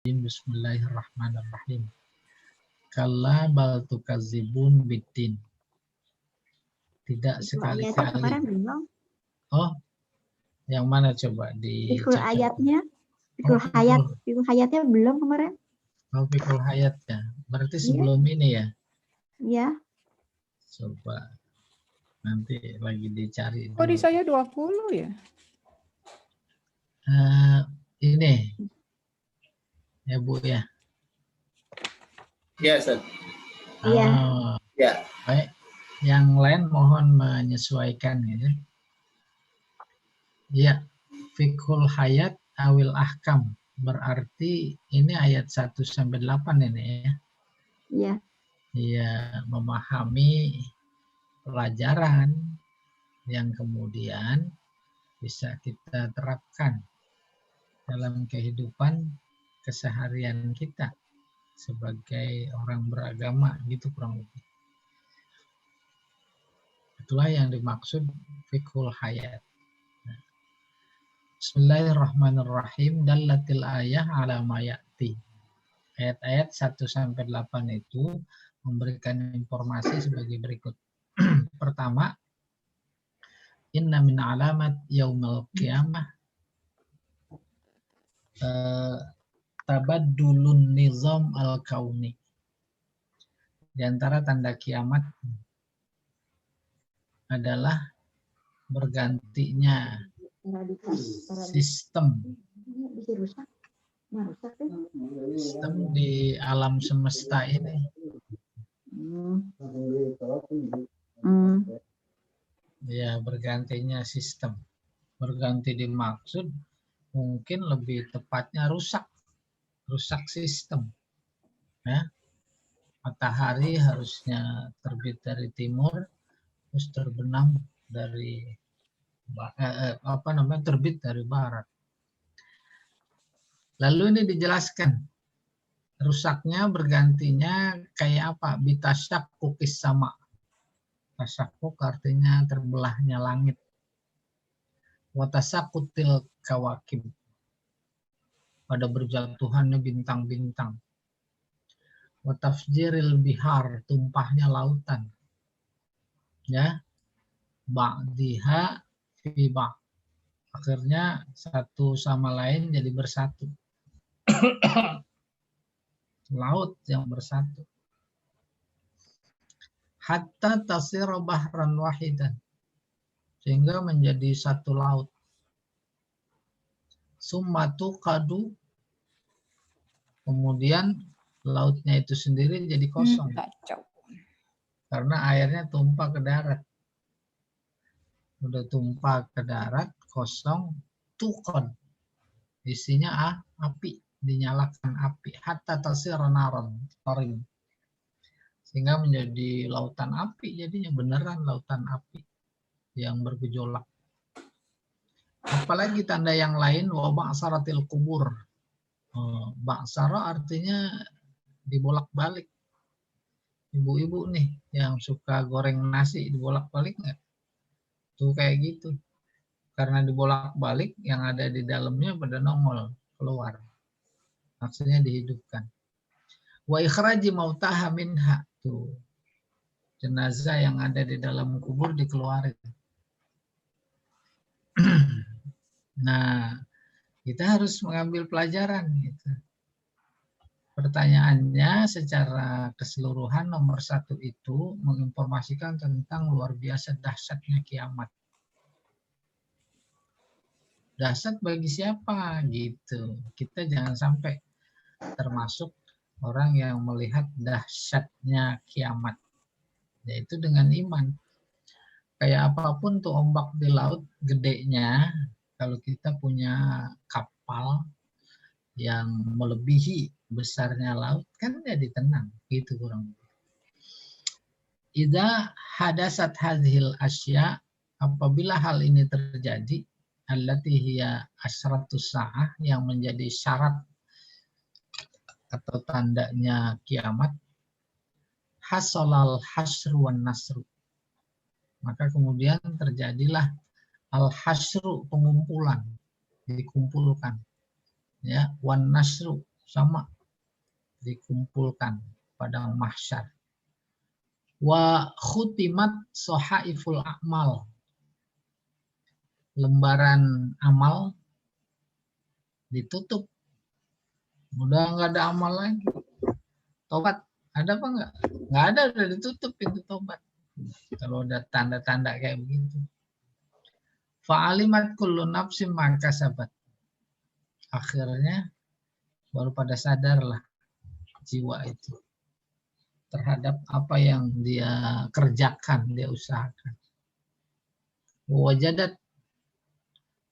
Bismillahirrahmanirrahim. Kalla bal tukazibun biddin. Tidak sekali-kali. Kemarin belum. Oh, yang mana coba Fikul dicatat? ayatnya, fikul hayatnya belum kemarin. Oh, fikul hayatnya. Berarti Iya. sebelum ini ya? Iya. Coba nanti lagi dicari. Kok di saya 20 ya? Ini ya Bu ya. Iya, Ustaz. Iya. Ya. Baik. Yang lain mohon menyesuaikan ya. Ya, fikul hayat awil ahkam. Berarti ini ayat 1 sampai 8 ini ya. Iya. Iya, memahami pelajaran yang kemudian bisa kita terapkan dalam kehidupan keseharian kita sebagai orang beragama gitu kurang lebih. Itulah yang dimaksud fiqhul hayat. Bismillahirrahmanirrahim. Dallatil ayah ala ma ya'ti. Ayat-ayat 1 sampai 8 itu memberikan informasi sebagai berikut. Pertama, inna min alamat yaumil qiyamah tabaddulun nizam al-kauni. Di antara tanda kiamat adalah bergantinya sistem di alam semesta ini. Ya, bergantinya sistem. Berganti dimaksud mungkin lebih tepatnya rusak sistem. Ya. Matahari harusnya terbit dari timur, terus terbenam dari terbit dari barat. Lalu ini dijelaskan rusaknya bergantinya kayak apa? Bitasyakukis sama. Tasyakuk artinya terbelahnya langit. Watasakutil kawakib. Pada berjatuhannya bintang-bintang. Watafjiril bihar, tumpahnya lautan. Ya. Ba'diha fi ba'. Akhirnya satu sama lain jadi bersatu. Laut yang bersatu. Hatta tasira bahran wahidan. Sehingga menjadi satu laut. Summatu kadu. Kemudian lautnya itu sendiri jadi kosong. Karena airnya tumpah ke darat. Udah tumpah ke darat, kosong, tukon. Isinya api, dinyalakan api. Hatta tasira naron, toring. Sehingga menjadi lautan api, jadinya beneran lautan api yang bergejolak. Apalagi tanda yang lain, wa ba'saratil kubur. Ba'sara artinya dibolak-balik. Ibu-ibu nih yang suka goreng nasi dibolak-balik nggak? Tuh kayak gitu. Karena dibolak-balik yang ada di dalamnya pada nongol keluar. Maksudnya dihidupkan. Wa ikhraji mautaha minha. Tuh. Jenazah yang ada di dalam kubur dikeluarin. Nah, kita harus mengambil pelajaran gitu. Pertanyaannya secara keseluruhan nomor 1 itu menginformasikan tentang luar biasa dahsyatnya kiamat. Dahsyat bagi siapa gitu. Kita jangan sampai termasuk orang yang melihat dahsyatnya kiamat. Yaitu dengan iman. Kayak apapun tuh ombak di laut gedenya, kalau kita punya kapal yang melebihi besarnya laut, kan jadi tenang. Gitu kurang. Idza hadasat hadhil asya, apabila hal ini terjadi, allati hiya asyratus sa'ah, yang menjadi syarat atau tandanya kiamat, hasolal hasru wan nasru. Maka kemudian terjadilah al-hasru, pengumpulan, dikumpulkan. Ya, wan nasru, sama dikumpulkan padang mahsyar. Wa khutimat sohaiful a'mal, lembaran amal ditutup, udah nggak ada amal lagi. Tobat ada apa nggak? Nggak ada, udah ditutup pintu tobat. Kalau ada tanda-tanda kayak begitu. Fa'alimat kullu nafsim ma kasabat. Akhirnya baru pada sadarlah jiwa itu terhadap apa yang dia kerjakan, dia usahakan. Wajadat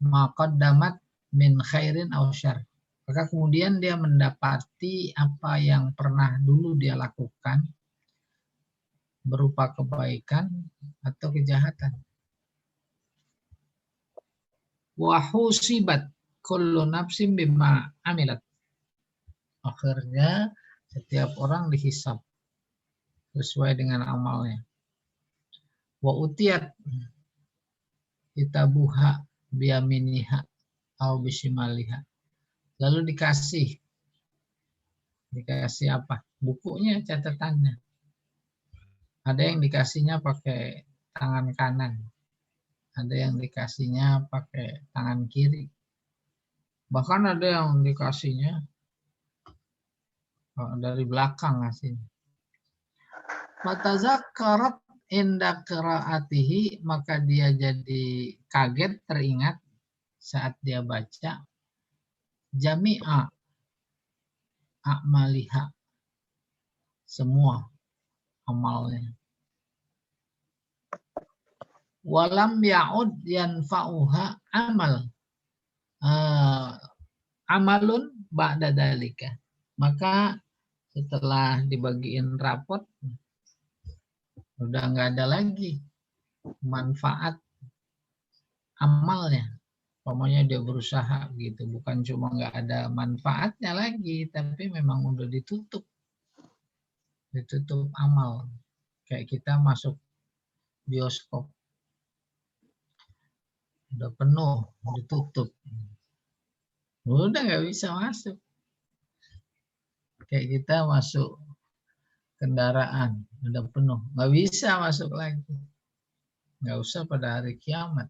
ma qaddamat min khairin aw syarr. Maka kemudian dia mendapati apa yang pernah dulu dia lakukan berupa kebaikan atau kejahatan. Wa husibat kullu nafsin bima amilat. Akhirnya setiap orang dihisab sesuai dengan amalnya. Wa utiyat kitabuha biyaminiha au bisimaliha. Lalu dikasih apa? Bukunya, catatannya. Ada yang dikasihnya pakai tangan kanan. Ada yang dikasihnya pakai tangan kiri. Bahkan ada yang dikasihnya dari belakang ngasihnya. Fatazakkarat inda qiraatihi, maka dia jadi kaget, teringat saat dia baca jami'a a'maliha, semua amalnya. Walam ya'ud yanfa'uha amalun ba'da dalika. Maka setelah dibagiin rapot, udah nggak ada lagi manfaat amalnya. Pokoknya dia berusaha gitu, bukan cuma nggak ada manfaatnya lagi, tapi memang udah ditutup amal. Kayak kita masuk bioskop, udah penuh, ditutup, udah nggak bisa masuk. Kayak kita masuk kendaraan, udah penuh, nggak bisa masuk lagi. Nggak usah pada hari kiamat.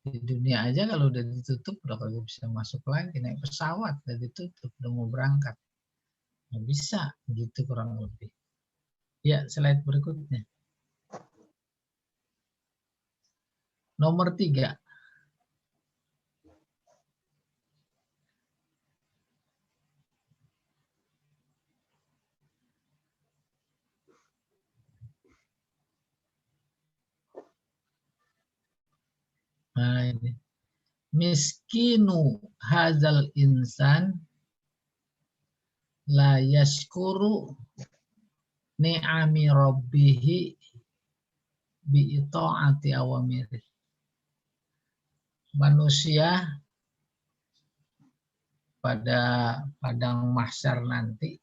Di dunia aja kalau udah ditutup, udah kagak bisa masuk lagi. Naik pesawat udah ditutup, udah mau berangkat, nggak bisa, gitu kurang lebih. Ya, slide berikutnya. Nomor 3. Nah ini. Miskinu hazal insan la yashkuru ni'ami rabbihi bi itaati awamirih. Manusia pada padang mahsyar nanti,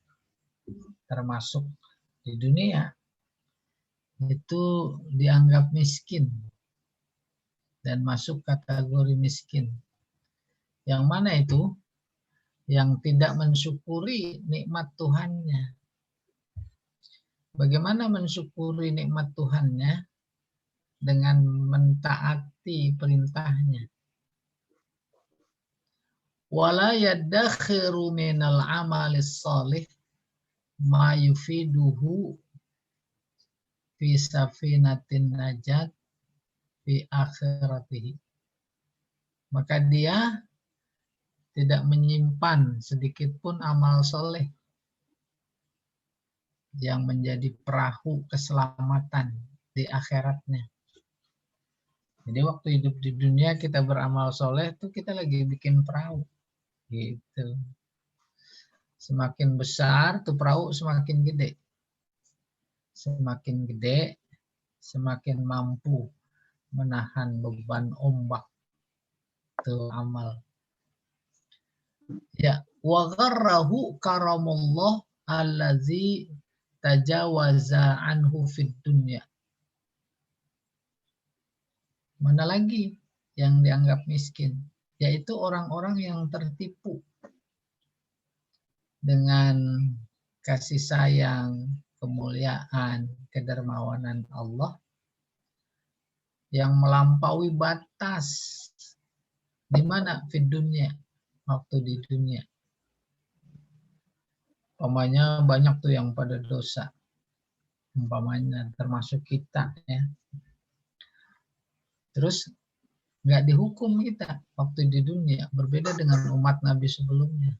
termasuk di dunia, itu dianggap miskin dan masuk kategori miskin. Yang mana itu? Yang tidak mensyukuri nikmat Tuhannya. Bagaimana mensyukuri nikmat Tuhannya? Dengan mentaati perintahnya. Wala yaddakhiru minal amalis salih ma yufiduhu fi safinatin najat fi akhiratihi. Maka dia tidak menyimpan sedikit pun amal soleh yang menjadi perahu keselamatan di akhiratnya. Jadi waktu hidup di dunia kita beramal soleh itu kita lagi bikin perahu, gitu. Semakin besar tuh perahu semakin gede. Semakin gede, semakin mampu menahan beban ombak. Itu amal. Ya, wa gharrahu karamullah allazi tajawaza anhu fid dunya. Mana lagi yang dianggap miskin? Yaitu orang-orang yang tertipu dengan kasih sayang, kemuliaan, kedermawanan Allah yang melampaui batas. Di mana? Di dunia, waktu di dunia. Umpamanya banyak tuh yang pada dosa. Umpamanya termasuk kita ya. Terus nggak dihukum kita waktu di dunia, berbeda dengan umat Nabi sebelumnya.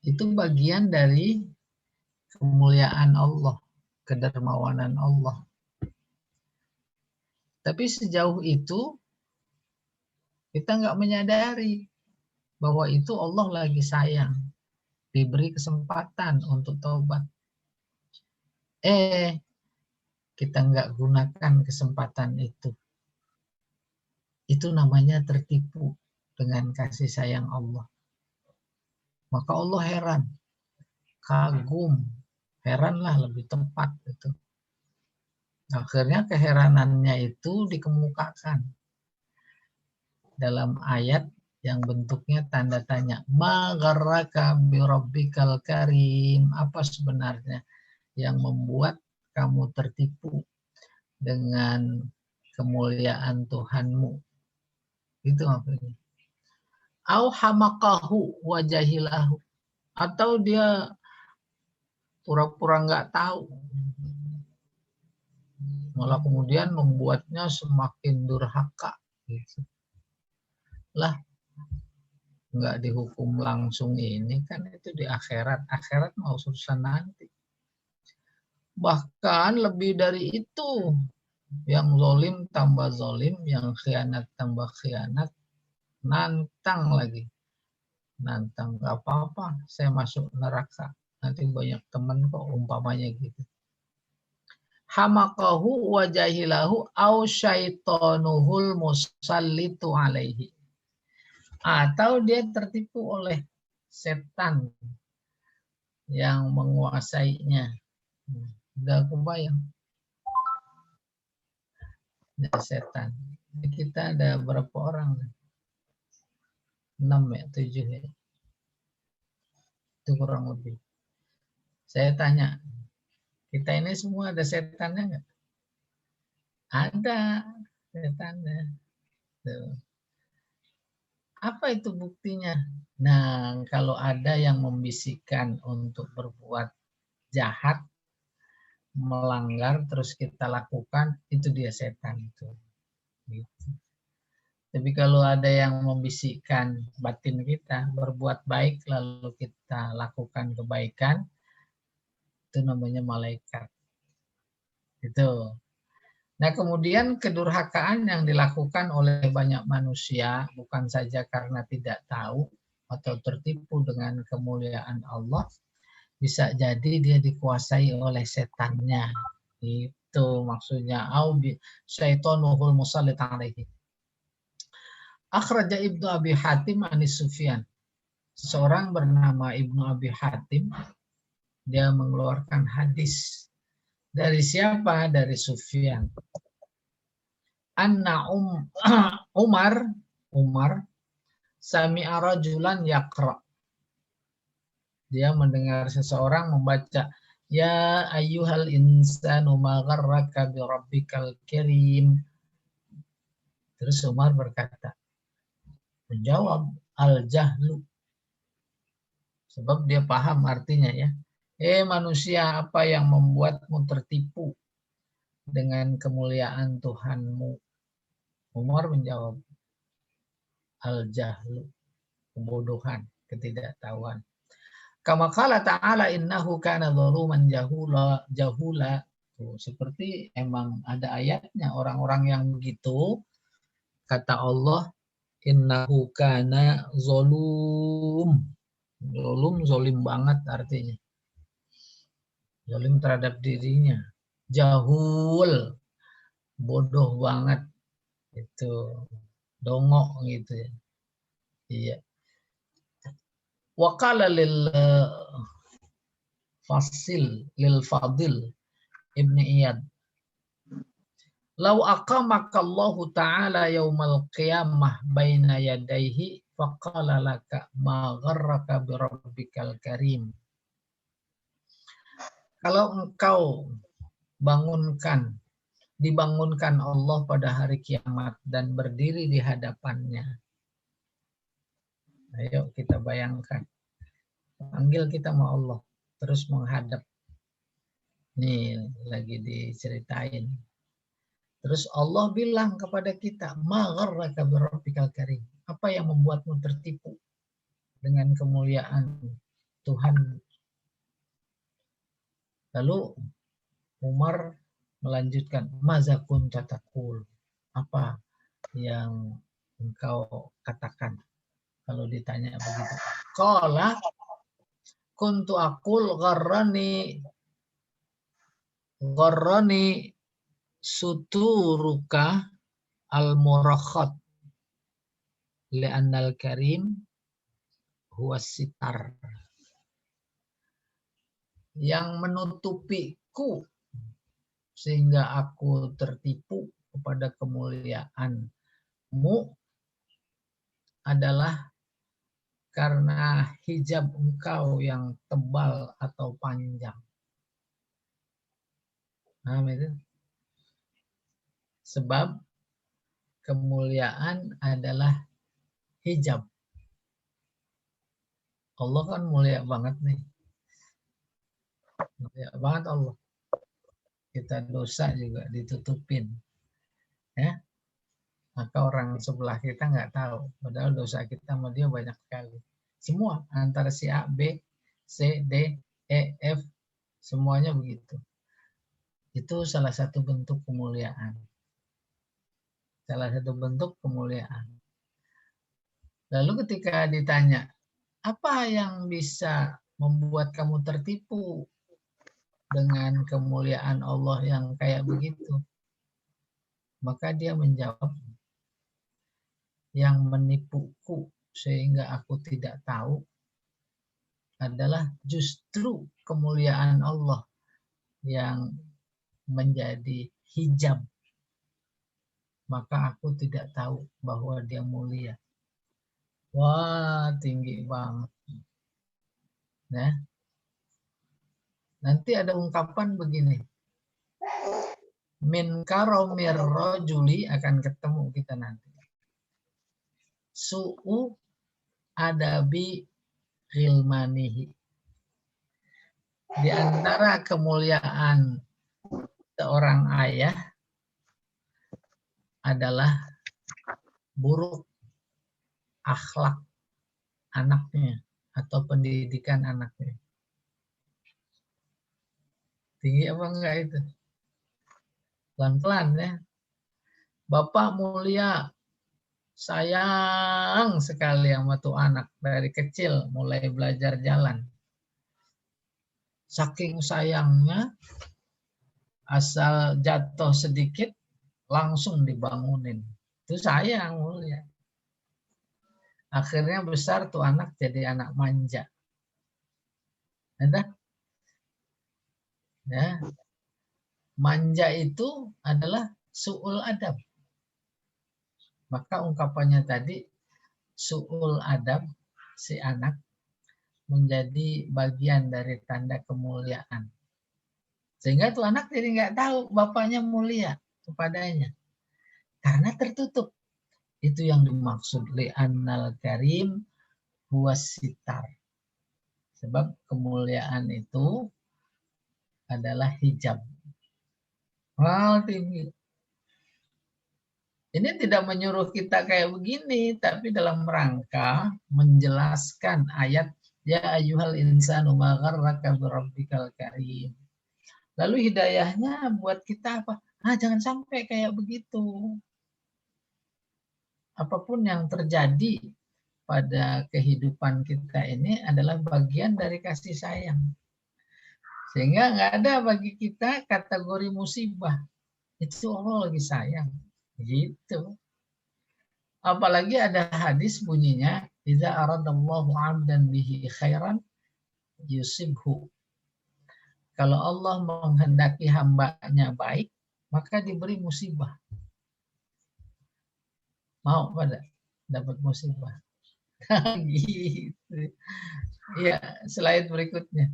Itu bagian dari kemuliaan Allah, kedermawanan Allah. Tapi sejauh itu kita nggak menyadari bahwa itu Allah lagi sayang, diberi kesempatan untuk taubat. Kita nggak gunakan kesempatan itu. Itu namanya tertipu dengan kasih sayang Allah. Maka Allah heran, kagum, heranlah lebih tepat itu. Akhirnya keheranannya itu dikemukakan dalam ayat yang bentuknya tanda tanya. Ma gharraka bi rabbikal karim. Apa sebenarnya yang membuat kamu tertipu dengan kemuliaan Tuhanmu? Itu maksudnya. Au hamaqahu wa jahilahu. Atau dia pura-pura nggak tahu. Malah kemudian membuatnya semakin durhaka. Gitu. Lah, nggak dihukum langsung ini kan itu di akhirat. Akhirat mau urusan nanti. Bahkan lebih dari itu. Yang zolim tambah zolim, yang khianat tambah khianat. Nantang lagi. Nantang, nggak apa-apa, saya masuk neraka. Nanti banyak teman kok umpamanya gitu. Hamaqahu wa jahilahu au syaitonuhul musallitu alaihi. Atau dia tertipu oleh setan yang menguasainya. Udah kebayang. Ada setan. Kita ada berapa orang? 6 ya, 7 ya. Itu kurang lebih. Saya tanya, kita ini semua ada setannya nggak? Ada setannya. Tuh. Apa itu buktinya? Nah, kalau ada yang membisikkan untuk berbuat jahat, melanggar, terus kita lakukan, itu dia setan itu. Gitu. Tapi kalau ada yang membisikkan batin kita, berbuat baik, lalu kita lakukan kebaikan, itu namanya malaikat. Itu. Nah, kemudian kedurhakaan yang dilakukan oleh banyak manusia bukan saja karena tidak tahu atau tertipu dengan kemuliaan Allah, bisa jadi dia dikuasai oleh setannya. Itu maksudnya au bi syaitonuhul musallit alaihi. Akhraja Ibnu Abi Hatim anis Sufyan. Seseorang bernama Ibnu Abi Hatim, dia mengeluarkan hadis. Dari siapa? Dari Sufyan. Anna Umar sami'a rajulan yaqra. Dia mendengar seseorang membaca, ya ayyuhal insanu ma gharraka bi rabbikal karim. Terus Umar berkata, menjawab al-jahlu. Sebab dia paham artinya ya. Manusia, apa yang membuatmu tertipu dengan kemuliaan Tuhanmu? Umar menjawab, al-jahlu, kebodohan, ketidaktahuan. Kama qala ta'ala innahu kana zaluman jahula. Seperti emang ada ayatnya, orang-orang yang begitu, kata Allah, innahu kana zalum. Zolim banget artinya. Zolim terhadap dirinya. Jahul, bodoh banget. Itu dongok gitu ya. Iya. Wa qala lil Fadil Ibni Iyad. Lau aqamaka Allahu ta'ala yaumal qiyamah baina yadayhi faqala laka ma gharraka bi rabbikal karim. Kalau engkau dibangunkan Allah pada hari kiamat dan berdiri di hadapannya. Ayo kita bayangkan. Panggil kita sama Allah, terus menghadap. Nih lagi diceritain. Terus Allah bilang kepada kita, ma gharraka bi rabbikal karim. Apa yang membuatmu tertipu dengan kemuliaan Tuhan? Lalu Umar melanjutkan, maza kunta taqul. Apa yang engkau katakan kalau ditanya begitu? Qala kuntu aqul gharrani suturuka al-murakhat li'annal karim huwa sitar. Yang menutupiku sehingga aku tertipu kepada kemuliaanmu adalah karena hijab engkau yang tebal atau panjang. Nah, itu. Sebab kemuliaan adalah hijab. Allah kan mulia banget nih. Mulia banget Allah. Kita dosa juga ditutupin. Ya. Maka orang sebelah kita nggak tahu. Padahal dosa kita sama dia banyak sekali. Semua. Antara si A, B, C, D, E, F. Semuanya begitu. Itu salah satu bentuk kemuliaan. Salah satu bentuk kemuliaan. Lalu ketika ditanya, apa yang bisa membuat kamu tertipu dengan kemuliaan Allah yang kayak begitu? Maka dia menjawab, yang menipuku sehingga aku tidak tahu adalah justru kemuliaan Allah yang menjadi hijab. Maka aku tidak tahu bahwa dia mulia. Wah, tinggi banget. Nah, nanti ada ungkapan begini. Min karomir rojuli akan ketemu kita nanti. Su'u adabi ghilmanihi. Di antara kemuliaan seorang ayah adalah buruk akhlak anaknya atau pendidikan anaknya. Tinggi apa enggak itu? Pelan-pelan ya. Bapak mulia, sayang sekali sama tuh anak dari kecil mulai belajar jalan. Saking sayangnya, asal jatuh sedikit langsung dibangunin. Itu sayang mulia. Akhirnya besar tuh anak jadi anak manja. Entah? Ya. Manja itu adalah su'ul adab. Maka ungkapannya tadi, su'ul adab, si anak, menjadi bagian dari tanda kemuliaan. Sehingga tuh anak jadi nggak tahu bapaknya mulia kepadanya. Karena tertutup. Itu yang dimaksud li'annal karim huwas sitar. Sebab kemuliaan itu adalah hijab. Wow, tinggi. Ini tidak menyuruh kita kayak begini, tapi dalam rangka menjelaskan ayat ya ayyuhal insanu ma gharraka bi rabbikal karim. Lalu hidayahnya buat kita apa? Jangan sampai kayak begitu. Apapun yang terjadi pada kehidupan kita ini adalah bagian dari kasih sayang. Sehingga nggak ada bagi kita kategori musibah. Itu Allah lagi sayang. Gitu. Apalagi ada hadis bunyinya, idza aradallahu 'abdan bihi khairan yusibhu. Kalau Allah menghendaki hambanya baik, maka diberi musibah. Mau pada dapat musibah. Gitu. Ya, slide berikutnya.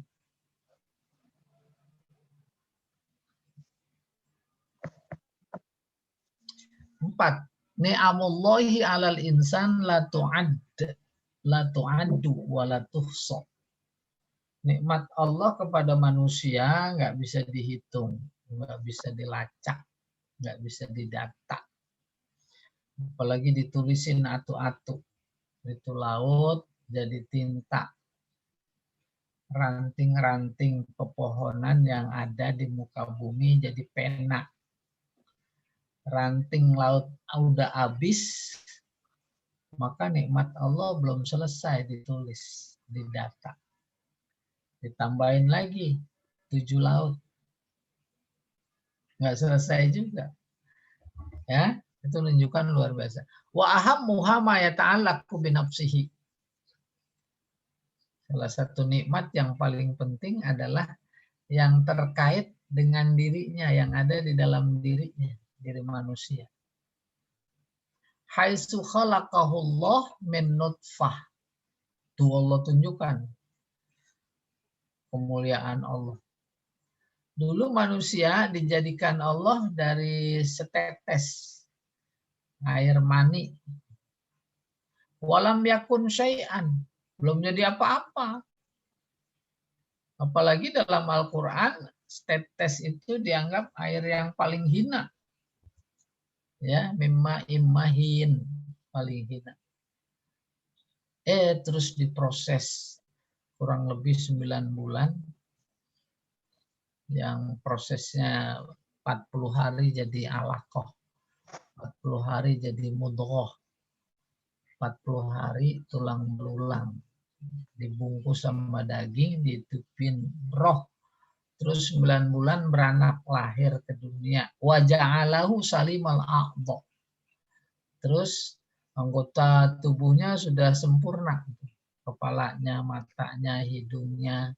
Empat. Ni'amullahi 'alal insan la tu'addu wa la tuhsa. Nikmat Allah kepada manusia nggak bisa dihitung, nggak bisa dilacak, nggak bisa didata. Apalagi ditulisin atu-atu. Itu laut jadi tinta. Ranting-ranting pepohonan yang ada di muka bumi jadi pena. Ranting laut udah habis, maka nikmat Allah belum selesai ditulis, didata. Ditambahin lagi 7 laut. Nggak selesai juga. Ya, itu menunjukkan luar biasa. Wa ahammuha ma yata'allaqu bi nafsihi. Salah satu nikmat yang paling penting adalah yang terkait dengan dirinya, yang ada di dalam dirinya, diri manusia. Haitsu khalaqahullah min nutfah. Itu Allah tunjukkan kemuliaan Allah. Dulu manusia dijadikan Allah dari setetes air mani. Walam yakun syai'an. Belum jadi apa-apa. Apalagi dalam Al-Quran, setetes itu dianggap air yang paling hina. Ya, mimma immahin, paling hina. Terus diproses kurang lebih 9 bulan, yang prosesnya 40 hari jadi alaqah, 40 hari jadi mudghah, 40 hari tulang belulang, dibungkus sama daging, ditutupin roh, terus 9 bulan beranak lahir ke dunia. Wa ja'alahu salimal a'dha. Terus anggota tubuhnya sudah sempurna. Kepalanya, matanya, hidungnya,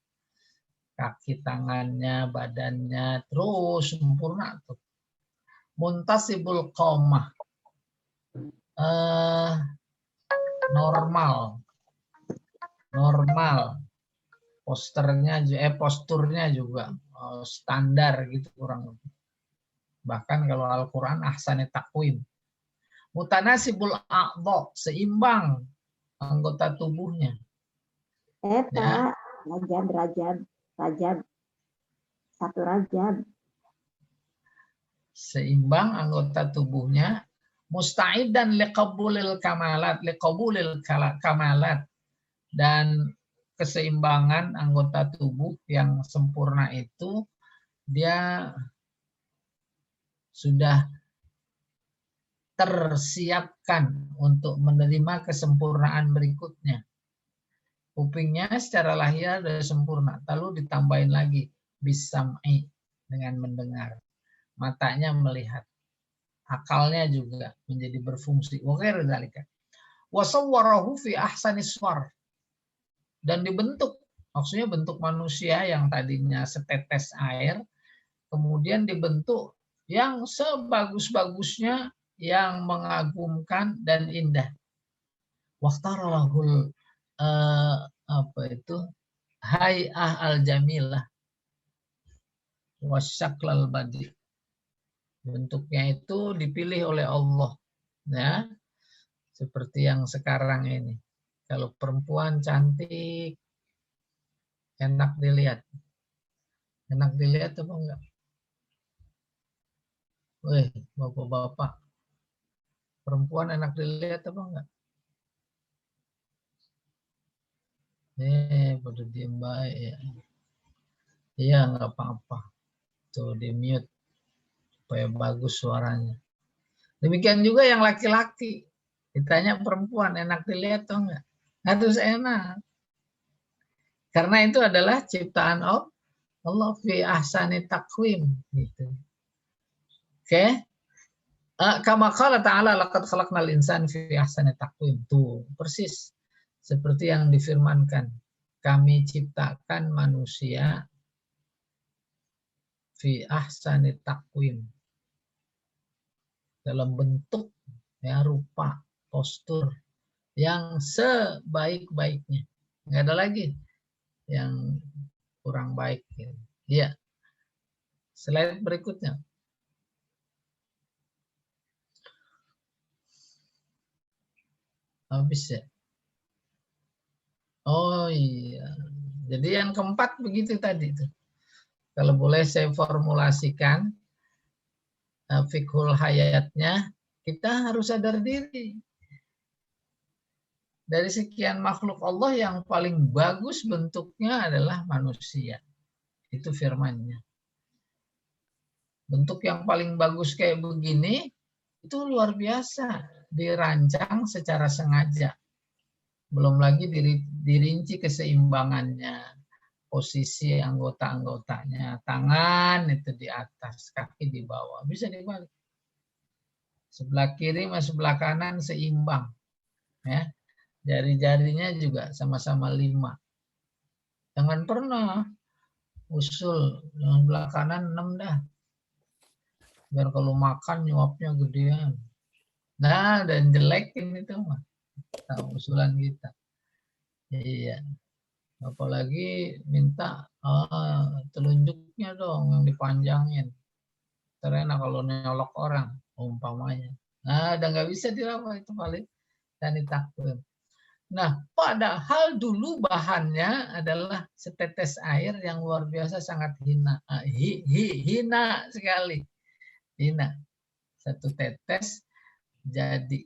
kaki tangannya, badannya, terus sempurna tuh. Muntasibul qomah. Normal. Posturnya juga standar gitu kurang lebih. Bahkan kalau Al-Quran ahsani taqwim. Mutanasibul a'dha, seimbang anggota tubuhnya. Ya. Rajab. 1 rajab. Seimbang anggota tubuhnya, musta'idan liqabulil kamalat, dan keseimbangan anggota tubuh yang sempurna itu dia sudah tersiapkan untuk menerima kesempurnaan berikutnya. Kupingnya secara lahir sudah sempurna, lalu ditambahin lagi bisam'i, dengan mendengar. Matanya melihat. Akalnya juga menjadi berfungsi. Wa ghairu dzalika. Wa sawwarahu fi ahsani suwar. Dan dibentuk, maksudnya bentuk manusia yang tadinya setetes air, kemudian dibentuk yang sebagus-bagusnya, yang mengagumkan dan indah. Waqtaralahul hay'ah al-jamilah wasyaklal badi. Bentuknya itu dipilih oleh Allah, ya, seperti yang sekarang ini. Kalau perempuan cantik, enak dilihat. Enak dilihat apa enggak? Weh, bapak-bapak, perempuan enak dilihat apa enggak? Pada diem baik ya. Iya, enggak apa-apa. Tuh di mute supaya bagus suaranya. Demikian juga yang laki-laki. Ditanya perempuan enak dilihat atau enggak? Harus enak. Karena itu adalah ciptaan Allah fi ahsani taqwim gitu. Oke. Kama qala ta'ala laqad khalaqnal insana fi ahsani taqwim. Tuh, persis seperti yang difirmankan. Kami ciptakan manusia fi ahsani taqwim. Dalam bentuk, ya, rupa, postur yang sebaik-baiknya. Nggak ada lagi yang kurang baik. Iya. Slide berikutnya. Habis ya. Oh iya. Jadi yang keempat begitu tadi tuh. Kalau boleh saya formulasikan fiqhul hayatnya, kita harus sadar diri. Dari sekian makhluk Allah yang paling bagus bentuknya adalah manusia. Itu firman-Nya. Bentuk yang paling bagus kayak begini, itu luar biasa. Dirancang secara sengaja. Belum lagi dirinci keseimbangannya. Posisi anggota-anggotanya. Tangan itu di atas, kaki di bawah. Bisa dibalik. Sebelah kiri sama sebelah kanan seimbang. Ya. Jari-jarinya juga sama-sama 5. Jangan pernah usul yang sebelah kanan 6 dah. Biar kalau makan nyuapnya gedean. Nah, dan jelekin itu mah. Usulan kita. Iya. Apalagi minta telunjuknya dong yang dipanjangin. Karena kalau nyolok orang, umpamanya. Nah, udah nggak bisa dilakukan itu paling. Dan ditakwil. Nah, padahal dulu bahannya adalah setetes air yang luar biasa sangat hina. Hina sekali. Hina. Satu tetes jadi.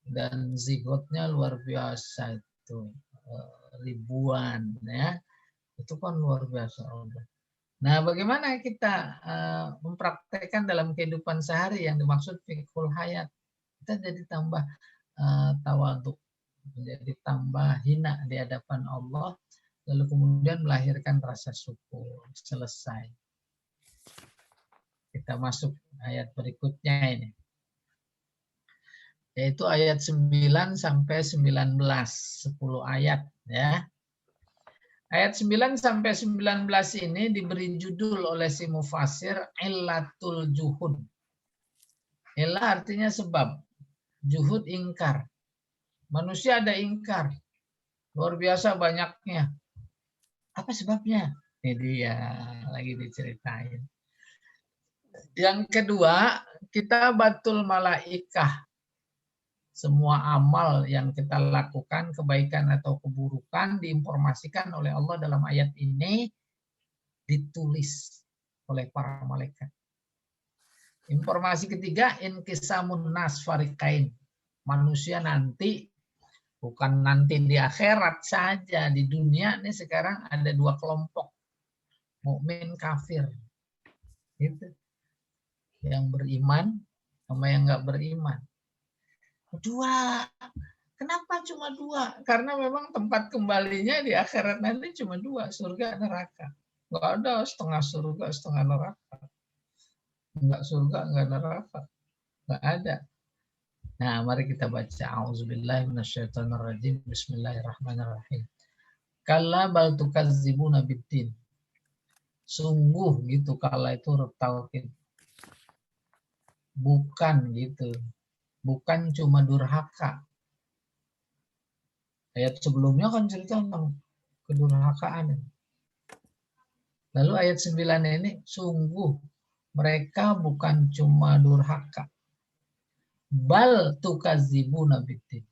Dan zigotnya luar biasa itu. Ribuan. Ya. Itu kan luar biasa. Nah, bagaimana kita mempraktekkan dalam kehidupan sehari yang dimaksud fiqhul hayat? Kita jadi tambah tawadhu. Menjadi tambah hina di hadapan Allah, lalu kemudian melahirkan rasa syukur. Selesai. Kita masuk ayat berikutnya ini. Yaitu ayat 9 sampai 19, 10 ayat ya. Ayat 9 sampai 19 ini diberi judul oleh si mufasir illatul juhud. Illah artinya sebab, juhud ingkar. Manusia ada ingkar. Luar biasa banyaknya. Apa sebabnya? Ini dia lagi diceritain. Yang kedua, kita batul malaikah. Semua amal yang kita lakukan, kebaikan atau keburukan, diinformasikan oleh Allah dalam ayat ini, ditulis oleh para malaikat. Informasi ketiga, inqisamun nas fariqain. Manusia nanti, bukan nanti di akhirat saja, di dunia nih sekarang ada 2 kelompok. Mukmin kafir. Gitu. Yang beriman sama yang nggak beriman. 2. Kenapa cuma 2? Karena memang tempat kembalinya di akhirat nanti cuma 2, surga neraka. Nggak ada setengah surga, setengah neraka. Nggak surga, nggak neraka. Nggak ada. Nah, mari kita baca. A'udzubillahi minasyaitonirrajim. Bismillahirrahmanirrahim. Kalla bal tukazzibuna biddin. Sungguh gitu kala itu retaukin. Bukan gitu. Bukan cuma durhaka. Ayat sebelumnya kan cerita tentang kedurhakaan. Lalu ayat 9 ini, sungguh mereka bukan cuma durhaka. Bal tukazibuna biddin.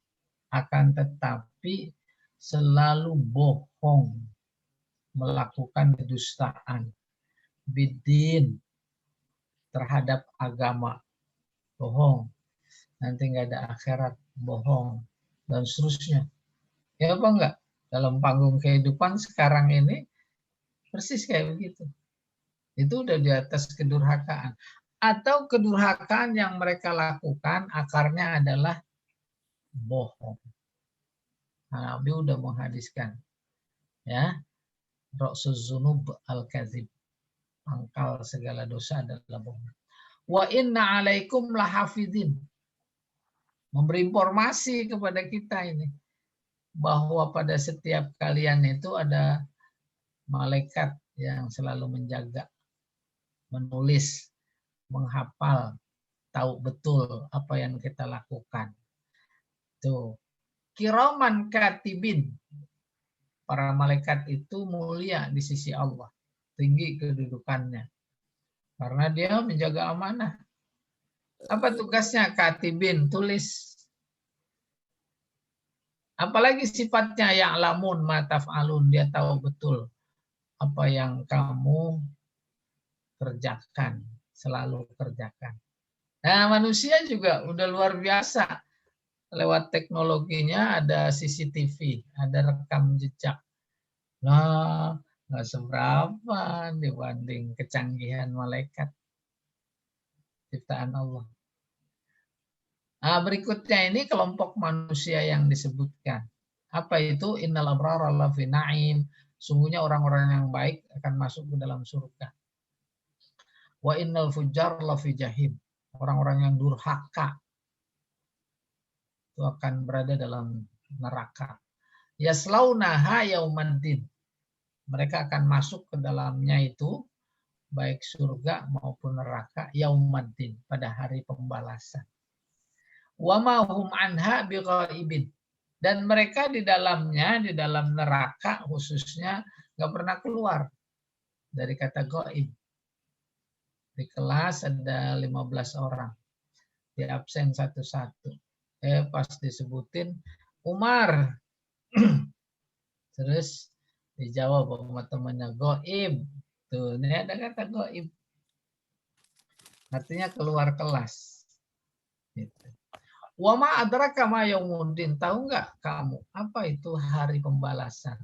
Akan tetapi selalu bohong. Melakukan kedustaan. Biddin. Terhadap agama. Bohong. Nanti nggak ada akhirat. Bohong. Dan seterusnya. Ya apa enggak? Dalam panggung kehidupan sekarang ini persis kayak begitu. Itu udah di atas kedurhakaan. Atau kedurhakaan yang mereka lakukan akarnya adalah bohong. Nah, Nabi udah menghadiskan. Ya. Ra'suz zunub al-kadzib. Pangkal segala dosa adalah bohong. Wa inna alaikum lahafidin. Memberi informasi kepada kita ini. Bahwa pada setiap kalian itu ada malaikat yang selalu menjaga, menulis, menghafal, tahu betul apa yang kita lakukan. Tuh. Kiraman katibin. Para malaikat itu mulia di sisi Allah. Tinggi kedudukannya. Karena dia menjaga amanah. Apa tugasnya? Katibin, tulis. Apalagi sifatnya ya'lamun ma taf'alun. Dia tahu betul apa yang kamu kerjakan. Selalu kerjakan. Nah, manusia juga udah luar biasa. Lewat teknologinya ada CCTV, ada rekam jejak. Nah, nggak seberapa dibanding kecanggihan malaikat ciptaan Allah. Nah, berikutnya ini kelompok manusia yang disebutkan. Apa itu? Innal abrara lafi na'im. Sungguhnya orang-orang yang baik akan masuk ke dalam surga. Wa innal fujjar lafi jahim. Orang-orang yang durhaka itu akan berada dalam neraka. Yaslaunaha yaumaddin. Mereka akan masuk ke dalamnya itu baik surga maupun neraka yaumaddin, pada hari pembalasan. Wa ma hum anha bighaibin. Dan mereka di dalamnya, di dalam neraka khususnya, nggak pernah keluar dari kata gaib. Di kelas ada 15 orang. Di absen satu-satu. Pas disebutin Umar. Terus dijawab sama temannya gaib. Tuh, ini ada kata gaib. Artinya keluar kelas. Gitu. Wa ma adraka ma yaumuddin. Tahu nggak kamu apa itu hari pembalasan?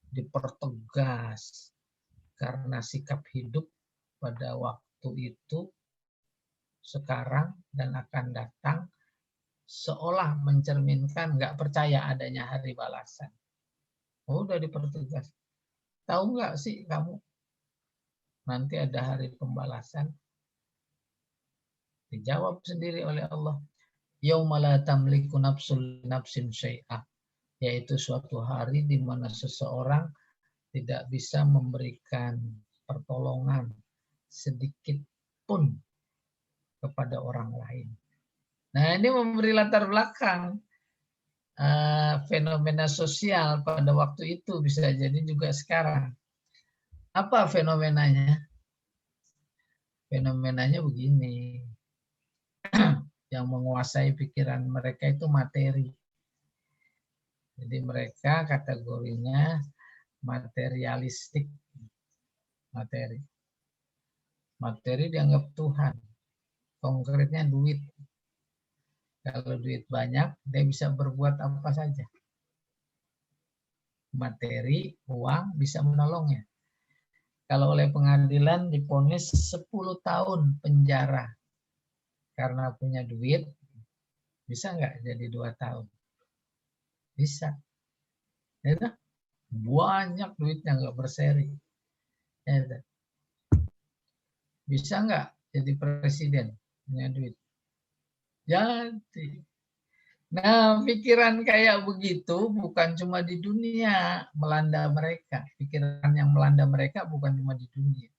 Dipertegas karena sikap hidup pada waktu itu, sekarang dan akan datang, seolah mencerminkan nggak percaya adanya hari balasan. Oh, udah dipertegas. Tahu nggak sih kamu nanti ada hari pembalasan? Dijawab sendiri oleh Allah. Yauma la tamliku nafsun nafsin syai'ah. Yaitu suatu hari di mana seseorang tidak bisa memberikan pertolongan sedikit pun kepada orang lain. Nah, ini memberi latar belakang fenomena sosial pada waktu itu, bisa jadi juga sekarang. Apa fenomenanya? Fenomenanya begini. Yang menguasai pikiran mereka itu materi. Jadi mereka kategorinya materialistik. Materi dianggap Tuhan. Konkretnya duit. Kalau duit banyak, dia bisa berbuat apa saja. Materi, uang bisa menolongnya. Kalau oleh pengadilan divonis 10 tahun penjara karena punya duit, bisa nggak jadi 2 tahun? Bisa. Ya, banyak duitnya, nggak berseri. Ya, bisa nggak jadi presiden punya duit? Jadi. Nah, pikiran kayak begitu bukan cuma di dunia melanda mereka. Pikiran yang melanda mereka bukan cuma di dunia.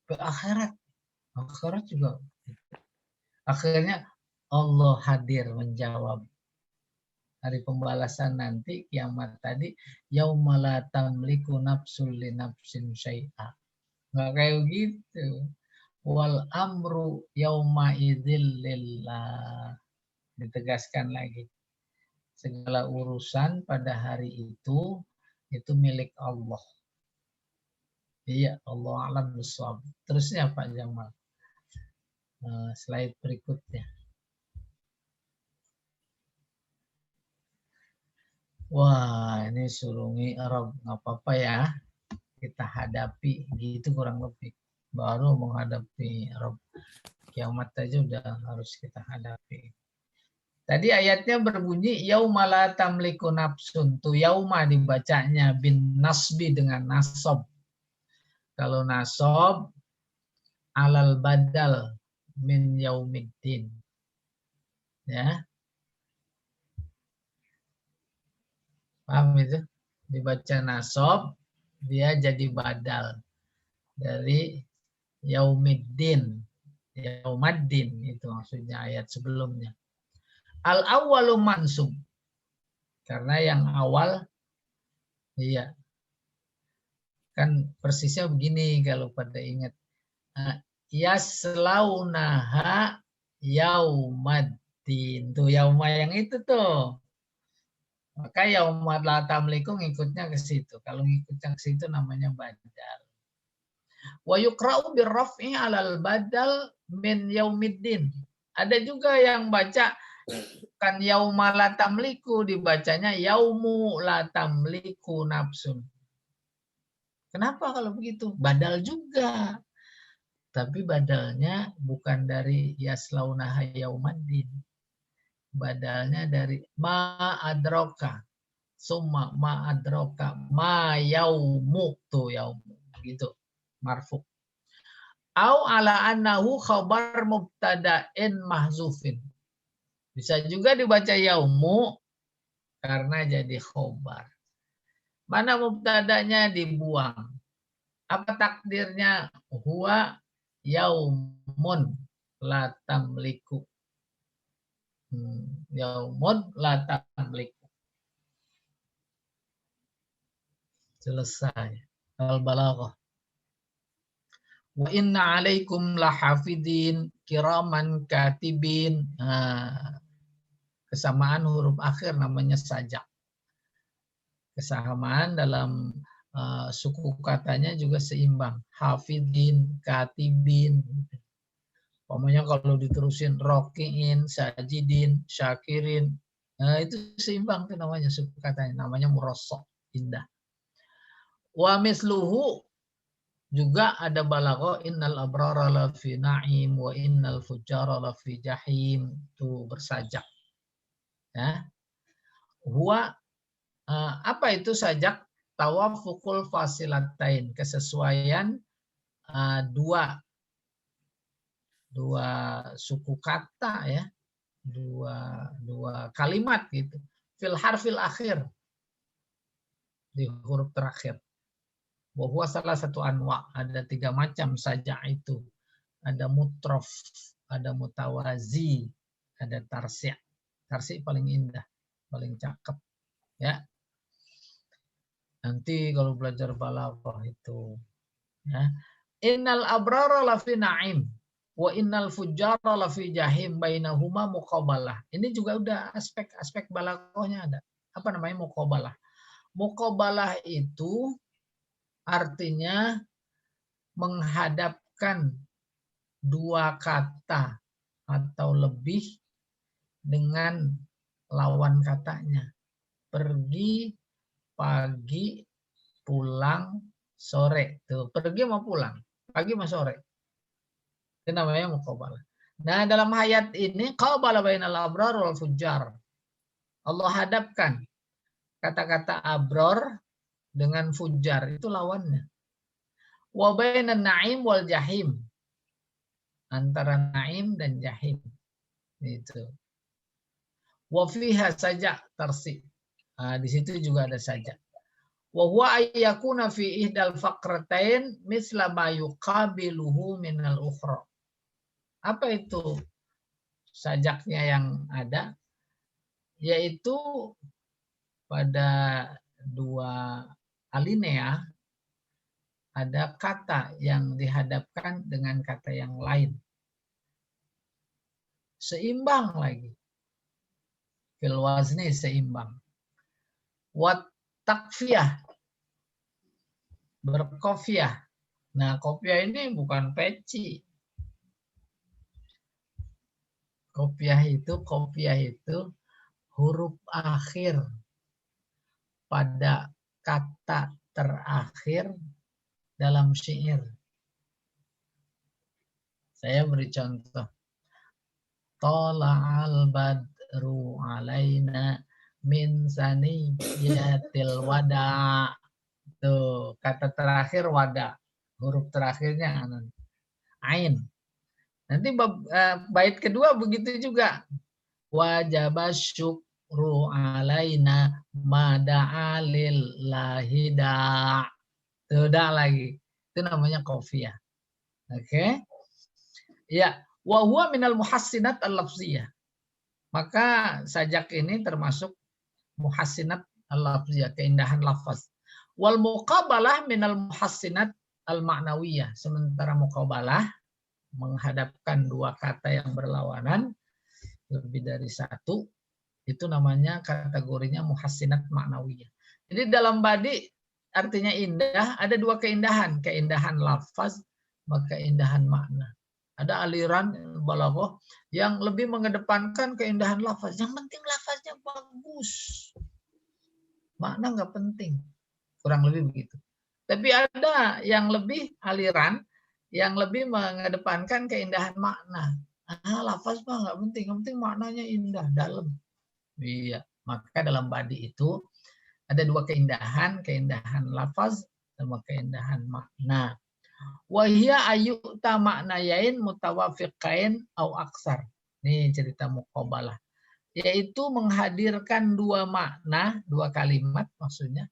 Ke akhirat. Akhirat juga. Akhirnya Allah hadir menjawab. Hari pembalasan nanti, kiamat tadi, yaumala tamliku nafsul li nafsin syai'a. Nggak kayak gitu. Wal amru yauma idzil lillah. Ditegaskan lagi. Segala urusan pada hari itu milik Allah. Iya, Allah alam bisawab. Terusnya Pak Jamal. Slide berikutnya. Wah, ini suruh ngi'rab, nggak apa-apa ya. Kita hadapi, gitu kurang lebih. Baru menghadapi Arab. Kiamat aja udah harus kita hadapi. Tadi ayatnya berbunyi yauma la tamliku nafsun. Tuh yauma dibacanya bin nasbi dengan nasab. Kalau nasab alal badal min yaumiddin. Ya. Paham itu? Dibaca nasab, dia jadi badal dari yaumiddin. Yaumaddin itu maksudnya ayat sebelumnya. Al-awwalu mansub. Karena yang awal, iya, kan persisnya begini kalau pada ingat. Yaslaunaha yaumaddin. Tuh yauma yang itu tuh. Maka yaumad la tamliku ngikutnya ke situ. Kalau ngikutnya ke situ namanya badal. Wa yukra'u birraf'i 'alal badal min yaumiddin. Ada juga yang baca kan yauma la tamliku dibacanya yaumu la tamliku nafsun. Kenapa kalau begitu? Badal juga. Tapi badalnya bukan dari yaslaunaha yaumaddin. Badalnya dari ma'adroka. Summa ma'adroka ma yaumu. Tuh yaumu. Gitu. Marfu. Au ala annahu khabar mubtada'in mahzufin. Bisa juga dibaca yaumu karena jadi khobar. Mana mubtada'nya dibuang. Apa takdirnya? Huwa yaumun la tamliku. Yaumun la tamliku. Selesai. Al-balaghah. Wa inna alaikum lahafidin kiraman katibin. Kesamaan huruf akhir namanya sajak. Kesamaan dalam suku katanya juga seimbang. Hafidin, katibin. Pokoknya kalau diterusin rokiin, sajidin, syakirin, nah itu seimbang tuh namanya suku katanya, namanya murosok, indah. Wa misluhu juga ada balaghah innal abrara lafi na'im wa innal fujjara lafi jahim, tuh bersajak. Ya. Huwa apa itu sajak? Tawafuqul fasilatain, kesesuaian dua suku kata ya, dua kalimat gitu. Fil harfil akhir, di huruf terakhir. Bahwa salah satu anwa, ada 3 macam sajak itu. Ada mutrof, ada mutawazi, ada tarsi'. Tarsi' paling indah, paling cakep ya. Nanti kalau belajar balaghah itu ya. Innal abrara lafi na'im wa innal fujjara lafi jahim bainahuma muqabalah. Ini juga udah aspek balaghahnya ada. Apa namanya muqabalah? Muqabalah itu artinya menghadapkan 2 kata atau lebih dengan lawan katanya. Pergi, pagi, pulang, sore. Tuh, pergi mau pulang, pagi mau sore. Itu namanya muqabalah. Nah, dalam ayat ini qabala bainal abrar wal fujjar. Allah hadapkan kata-kata abror dengan fujjar, itu lawannya. Wa bainan na'im wal jahim. Antara na'im dan jahim. Itu. Wa fiha sajak tarsi. Di situ juga ada sajak. Wa huwa ayyakuna fi ihdal faqratain misla ma yuqabiluhu minal ukhra. Apa itu sajaknya yang ada? Yaitu pada 2 alinea ada kata yang dihadapkan dengan kata yang lain. Seimbang lagi. Fil wazni seimbang. Wat takfiyah, berkofiah. Nah, kopiah ini bukan peci. Kopiah itu huruf akhir pada kata terakhir dalam syair. Saya beri contoh. Tala'al badru alaina min saniyatil wada. Tuh, kata terakhir wada. Huruf terakhirnya ain. Nanti bait kedua begitu juga. Wajaba syukru alaina mada'alil lahida. Tuh, dah lagi. Itu namanya kofiah. Oke. Ya, wa huwa minal muhassinat al-lafziyah. Maka sajak ini termasuk muhassinat al-lafziyah, keindahan lafaz. Wal muqabalah minal muhassinat al-ma'nawiyah. Sementara muqabalah menghadapkan dua kata yang berlawanan, lebih dari satu, itu namanya kategorinya muhassinat ma'nawiyah. Jadi dalam badi artinya indah, ada dua keindahan, keindahan lafaz, maka keindahan makna. Ada aliran balaghah yang lebih mengedepankan keindahan lafaz. Yang penting lafaznya bagus. Makna nggak penting. Kurang lebih begitu. Tapi ada yang lebih aliran, yang lebih mengedepankan keindahan makna. Lafaz mah nggak penting. Yang penting maknanya indah, dalam. Iya. Maka dalam badi itu ada dua keindahan, keindahan lafaz sama keindahan makna. Wahia ayyuta maknayain mutawafiqain au aksar. Ini cerita muqabalah. Yaitu menghadirkan dua makna, dua kalimat maksudnya.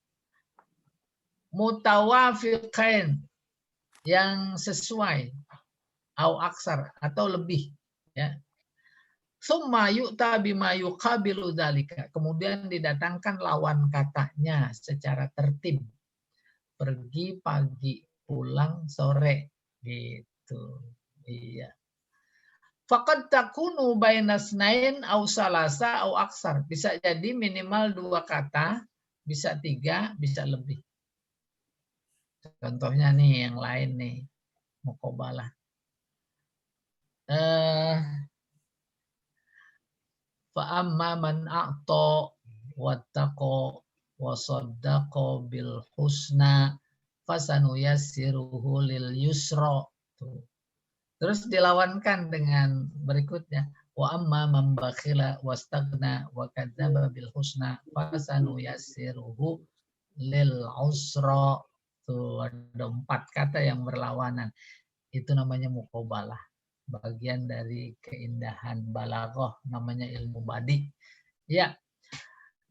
Mutawafiqain, yang sesuai, au aksar, atau lebih. Ya. Summa yu'ta bima yuqabilu dzalika. Kemudian didatangkan lawan katanya secara tertib. Pergi pagi, pulang sore, gitu. Iya. Faqad takunu bainasnain au salasa au aksar. Bisa jadi minimal dua kata, bisa tiga, bisa lebih. Contohnya nih yang lain nih, muqabalah. Fa amma man a'ta wattaqa wa saddaqa bil husna fasanuyassiruhu lil yusra. Terus dilawankan dengan berikutnya, wa amma man bakhila wastaghna wa kadzdzaba bil husna fasanuyassiruhu lil usra. Tuh ada 4 kata yang berlawanan. Itu namanya muqabalah. Bagian dari keindahan balaghah, namanya ilmu badi. Ya.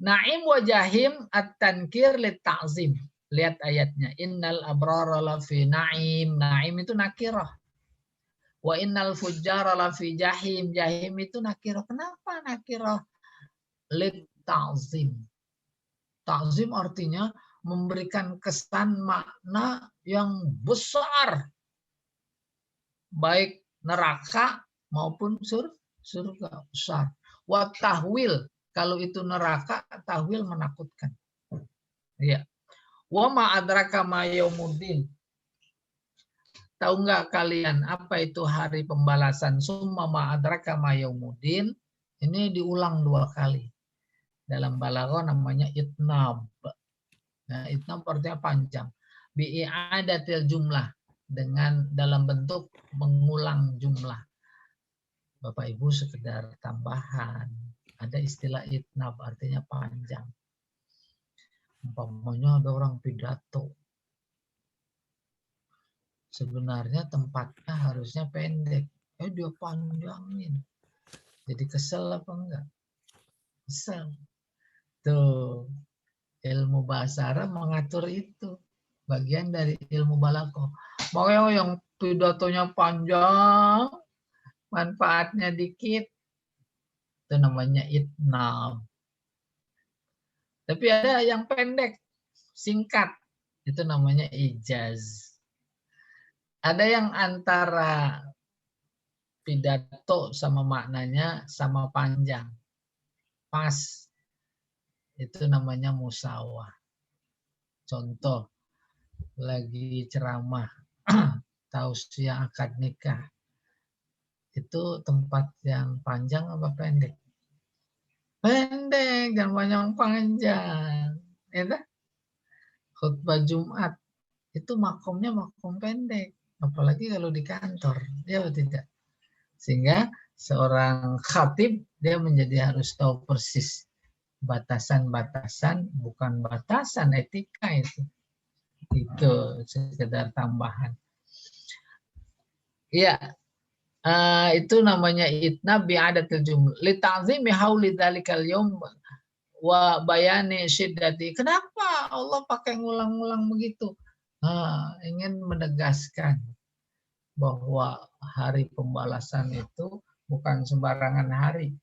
Naim wa jahim at-tankir lit ta'zim. Lihat ayatnya. Innal abrara lafi na'im. Na'im itu nakirah. Wa innal fujjara lafi jahim. Jahim itu nakirah. Kenapa nakirah? Lit ta'zim. Ta'zim artinya memberikan kesan makna yang besar. Baik neraka maupun surga besar. Wa tahwil, kalau itu neraka, tahwil menakutkan. Iya. Wa ma adraka ma yaumuddin. Tahu nggak kalian apa itu hari pembalasan? Summa ma adraka ma yaumuddin. Ini diulang 2 kali. Dalam balaghah namanya itnab. Nah, itnab artinya panjang. Bi'adatil jumlah, dengan dalam bentuk mengulang jumlah. Bapak Ibu sekedar tambahan, ada istilah itnab artinya panjang. Umpamanya ada orang pidato. Sebenarnya tempatnya harusnya pendek. Dia panjangin. Jadi kesel apa enggak? Kesel. Tuh, ilmu bahasa Arab mengatur itu. Bagian dari ilmu balaghah. Mau yang pidatonya panjang, manfaatnya dikit, itu namanya itnab. Tapi ada yang pendek, singkat, itu namanya ijaz. Ada yang antara pidato sama maknanya sama panjang, pas, itu namanya musawah. Contoh, lagi ceramah, tausiah akad nikah, itu tempat yang panjang apa pendek? Pendek, dan panjang. Ya, khutbah Jumat itu makomnya makom pendek, apalagi kalau di kantor, ya tidak. Sehingga seorang khatib dia menjadi harus tahu persis batasan-batasan, bukan batasan etika itu. Itu sekedar tambahan. Iya. Itu namanya itnab bi'adatil jumlah li ta'zimi hauli dzalikal yaum wa bayani syiddati. Kenapa Allah pakai ngulang-ngulang begitu? Ingin menegaskan bahwa hari pembalasan itu bukan sembarangan hari.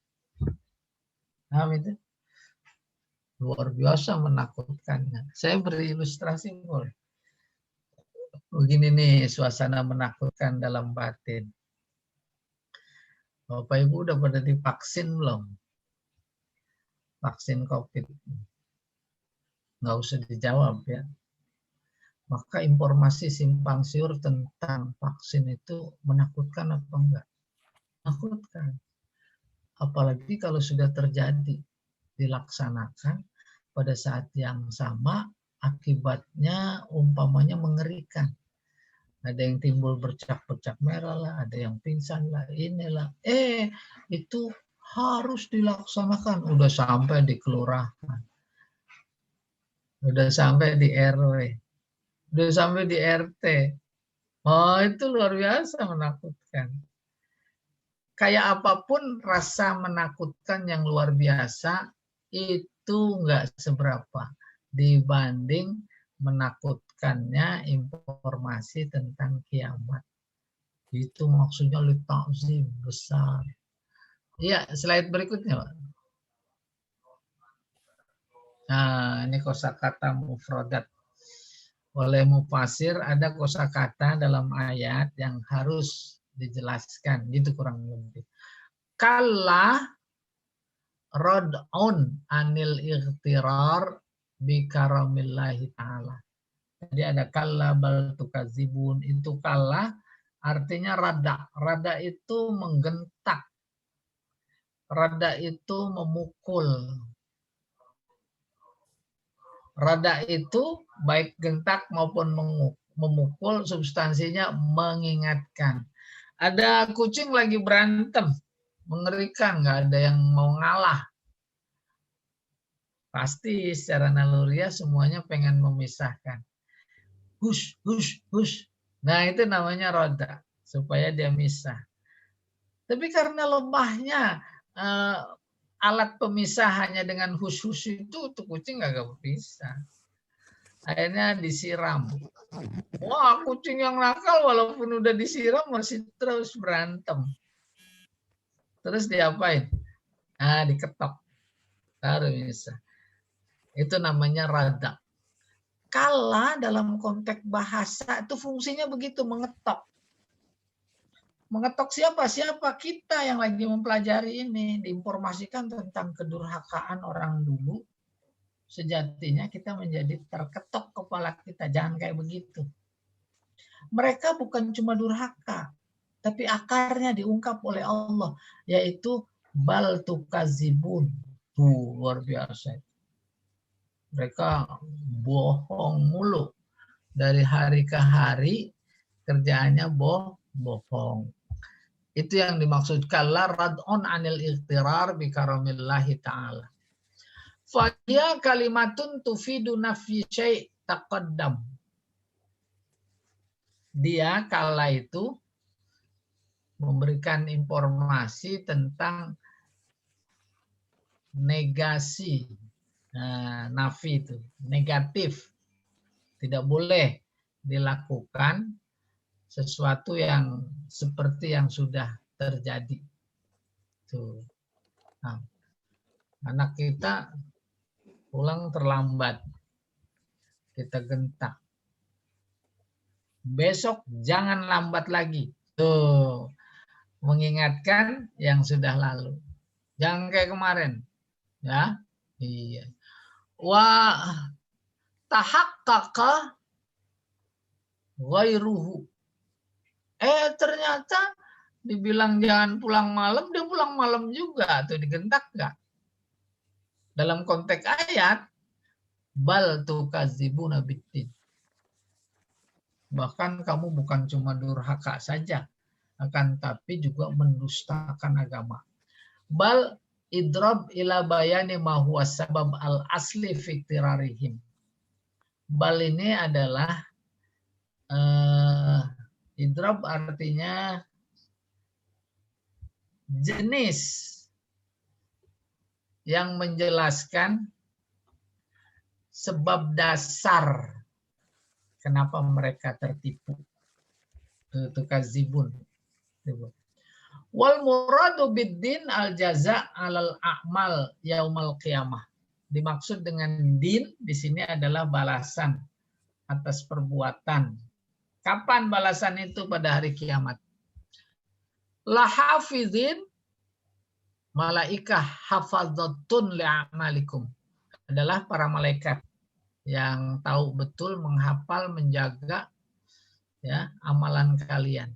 Paham itu? Luar biasa menakutkannya. Saya beri ilustrasi boleh. Begini nih suasana menakutkan dalam batin. Bapak Ibu udah pada divaksin belum? Vaksin COVID. Nggak usah dijawab ya. Maka informasi simpang siur tentang vaksin itu menakutkan apa enggak? Menakutkan. Apalagi kalau sudah terjadi, dilaksanakan pada saat yang sama, akibatnya umpamanya mengerikan. Ada yang timbul bercak-bercak merah lah, ada yang pingsan lah, inilah. Itu harus dilaksanakan. Udah sampai di kelurahan. Udah sampai di RW. Udah sampai di RT. Oh, itu luar biasa menakutkan. Kayak apapun rasa menakutkan yang luar biasa, itu nggak seberapa dibanding menakutkannya informasi tentang kiamat. Itu maksudnya litakzim besar. Iya, slide berikutnya, Pak. Nah, ini kosakata mufradat. Oleh mufasir ada kosakata dalam ayat yang harus dijelaskan, gitu kurang lebih. Kalla rod'un anil ightirar bi karamillahi ta'ala. Jadi ada kalla bal tukazibun, itu kalla artinya rada. Rada itu menggentak. Rada itu memukul. Rada itu baik gentak maupun memukul, substansinya mengingatkan. Ada kucing lagi berantem, mengerikan, nggak ada yang mau ngalah. Pasti secara naluriah semuanya pengen memisahkan. Hush, hush, hush. Nah itu namanya roda, supaya dia misah. Tapi karena lemahnya alat pemisah hanya dengan hush-hush itu tuh kucing nggak bisa. Akhirnya disiram. Wah, kucing yang nakal walaupun udah disiram masih terus berantem. Terus diapain? Nah, diketok. Baru bisa. Itu namanya rada. Kala dalam konteks bahasa itu fungsinya begitu, mengetok. Mengetok siapa? Siapa? Kita yang lagi mempelajari ini. Diinformasikan tentang kedurhakaan orang dulu. Sejatinya kita menjadi terketok kepala kita. Jangan kayak begitu. Mereka bukan cuma durhaka, tapi akarnya diungkap oleh Allah, yaitu bal tukazibun. Tuh, luar biasa. Mereka bohong mulu. Dari hari ke hari kerjaannya bohong. Itu yang dimaksud kalla rad'un anil ightirar bi karamillahi ta'ala. Fahiyya kalimatun tufidu nafyi syai' taqaddam. Dia kala itu memberikan informasi tentang negasi. Nah, nafi itu negatif. Tidak boleh dilakukan sesuatu yang seperti yang sudah terjadi. Tuh. Nah, anak kita pulang terlambat, kita gentak. Besok jangan lambat lagi. Tuh, mengingatkan yang sudah lalu. Jangan kayak kemarin, ya. Iya. Wa tahaqqaqa ghairuhu. Ternyata dibilang jangan pulang malam, dia pulang malam juga. Tuh digentak nggak? Dalam konteks ayat, bal tukazibuna biddin. Bahkan kamu bukan cuma durhaka saja, akan tapi juga mendustakan agama. Bal idrab ila bayani ma huwa sabab al asli fi iktirarihim. Bal ini adalah idrab artinya jenis yang menjelaskan sebab dasar kenapa mereka tertipu. Itu kazibun. Wal muradu biddin al jaza alal a'mal yaumal qiyamah. Dimaksud dengan din di sini adalah balasan atas perbuatan. Kapan balasan itu? Pada hari kiamat. Lahafizin, malaikah hafazatun li'amalikum, adalah para malaikat yang tahu betul menghafal, menjaga ya amalan kalian.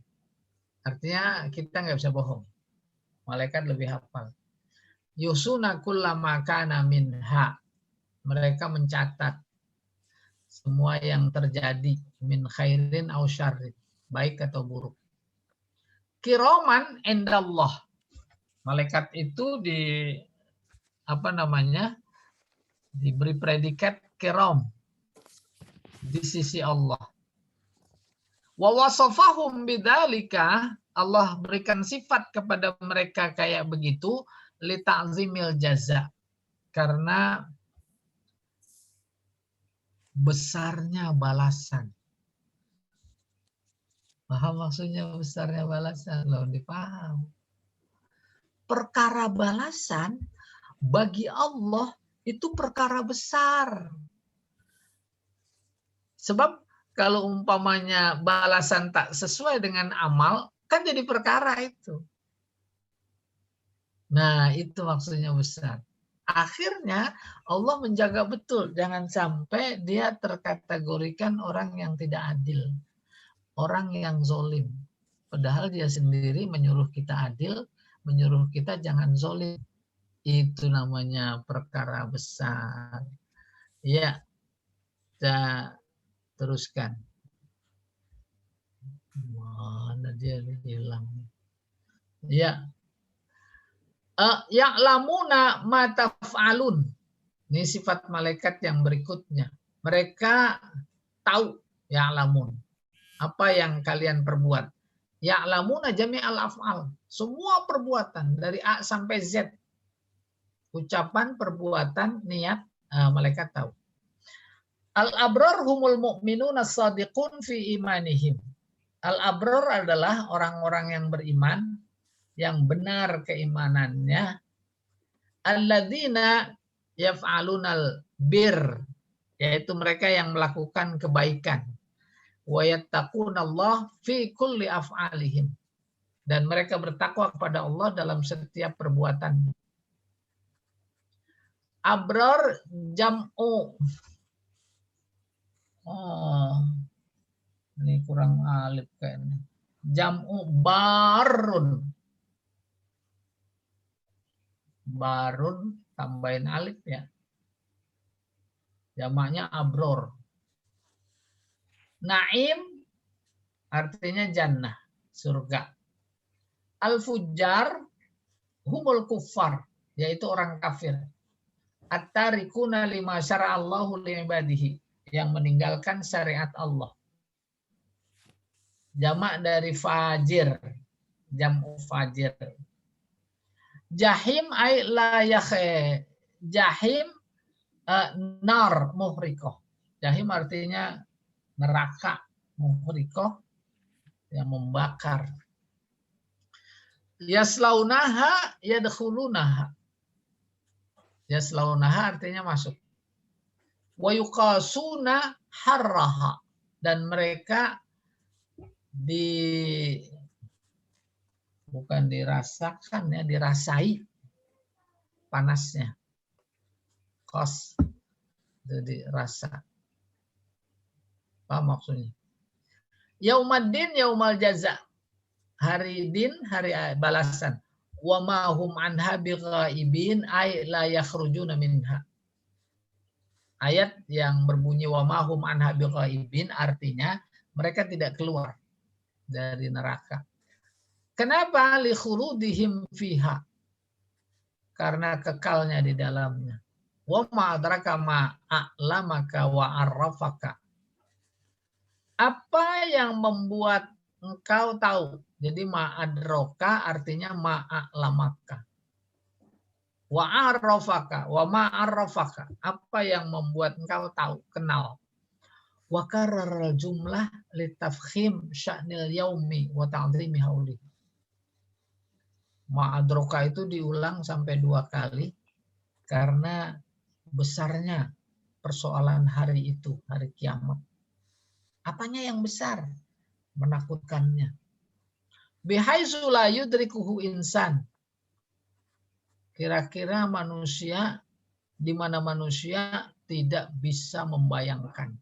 Artinya kita nggak bisa bohong. Malaikat lebih hafal. Yusuna kullama kana minha. Mereka mencatat semua yang terjadi min khairin aw syarrin, baik atau buruk. Kiroman indallah. Malaikat itu diberi predikat kiram di sisi Allah. Wa wasafahum bidzalika, Allah berikan sifat kepada mereka kayak begitu li ta'zimil jaza, karena besarnya balasan. Paham maksudnya besarnya balasan? Loh, dipaham. Perkara balasan bagi Allah itu perkara besar. Sebab kalau umpamanya balasan tak sesuai dengan amal, kan jadi perkara itu. Nah, itu maksudnya besar. Akhirnya Allah menjaga betul, jangan sampai dia terkategorikan orang yang tidak adil, orang yang zolim. Padahal dia sendiri menyuruh kita adil, menyuruh kita jangan zolim. Itu namanya perkara besar. Ya, kita teruskan. Mana dia hilang? Ya. Ya'lamuna ma taf'alun. Ini sifat malaikat yang berikutnya. Mereka tahu, ya'lamun, apa yang kalian perbuat. Ya'lamuna jami'al af'al. Semua perbuatan dari A sampai Z. Ucapan, perbuatan, niat, malaikat tahu. Al-abrar humul mu'minuna as-sadiqun fi imanihim. Al-abrar adalah orang-orang yang beriman, yang benar keimanannya. Alladzina yaf'alunal bir, yaitu mereka yang melakukan kebaikan. Wa yattaqunallah fi kulli af'alihim, dan mereka bertakwa kepada Allah dalam setiap perbuatan. Abrar jam'u. Ini kurang alif kayaknya. Jam'u barun. Barun tambahin alif ya. Jamaknya abror. Naim artinya jannah, surga. Al-fujjar humul kuffar, yaitu orang kafir. At-tarikuna lima syara'allahu li'ibadihi, yang meninggalkan syariat Allah. Jamak dari fajir, jam'u fajir. Jahim ay la yakhe. Jahim nar muhrikoh. Jahim artinya neraka, muhrikoh yang membakar. Yaslaunaha yadkhulunaha. Yaslaunaha artinya masuk. Wa yuqasuna harraha, dan mereka bukan dirasakan ya, dirasai panasnya. Qas, jadi rasa. Apa maksudnya? Yaumaddin yaumal jaza. Hari din, hari balasan. Wa ma hum anha bighaibin ay la yakhrujuna minha. Ayat yang berbunyi wa ma hum anha bighaibin artinya mereka tidak keluar dari neraka. Kenapa? Li khuludihim fiha. Karena kekalnya di dalamnya. Wa ma adraka ma a'lamaka wa arrafaka. Apa yang membuat engkau tahu? Jadi ma'adroka artinya ma'a'lamaka. Wa'arrafaka, wa ma'arrafaka. Apa yang membuat engkau tahu, kenal. Wa karrar jumlah litafkhim sya'nil yaumi wa ta'zimi hauli. Ma'adroka itu diulang sampai 2 kali karena besarnya persoalan hari itu, hari kiamat. Apanya yang besar? Menakutkannya. Bihaitsu la yudrikuhu insan. Kira-kira manusia, di mana manusia tidak bisa membayangkan.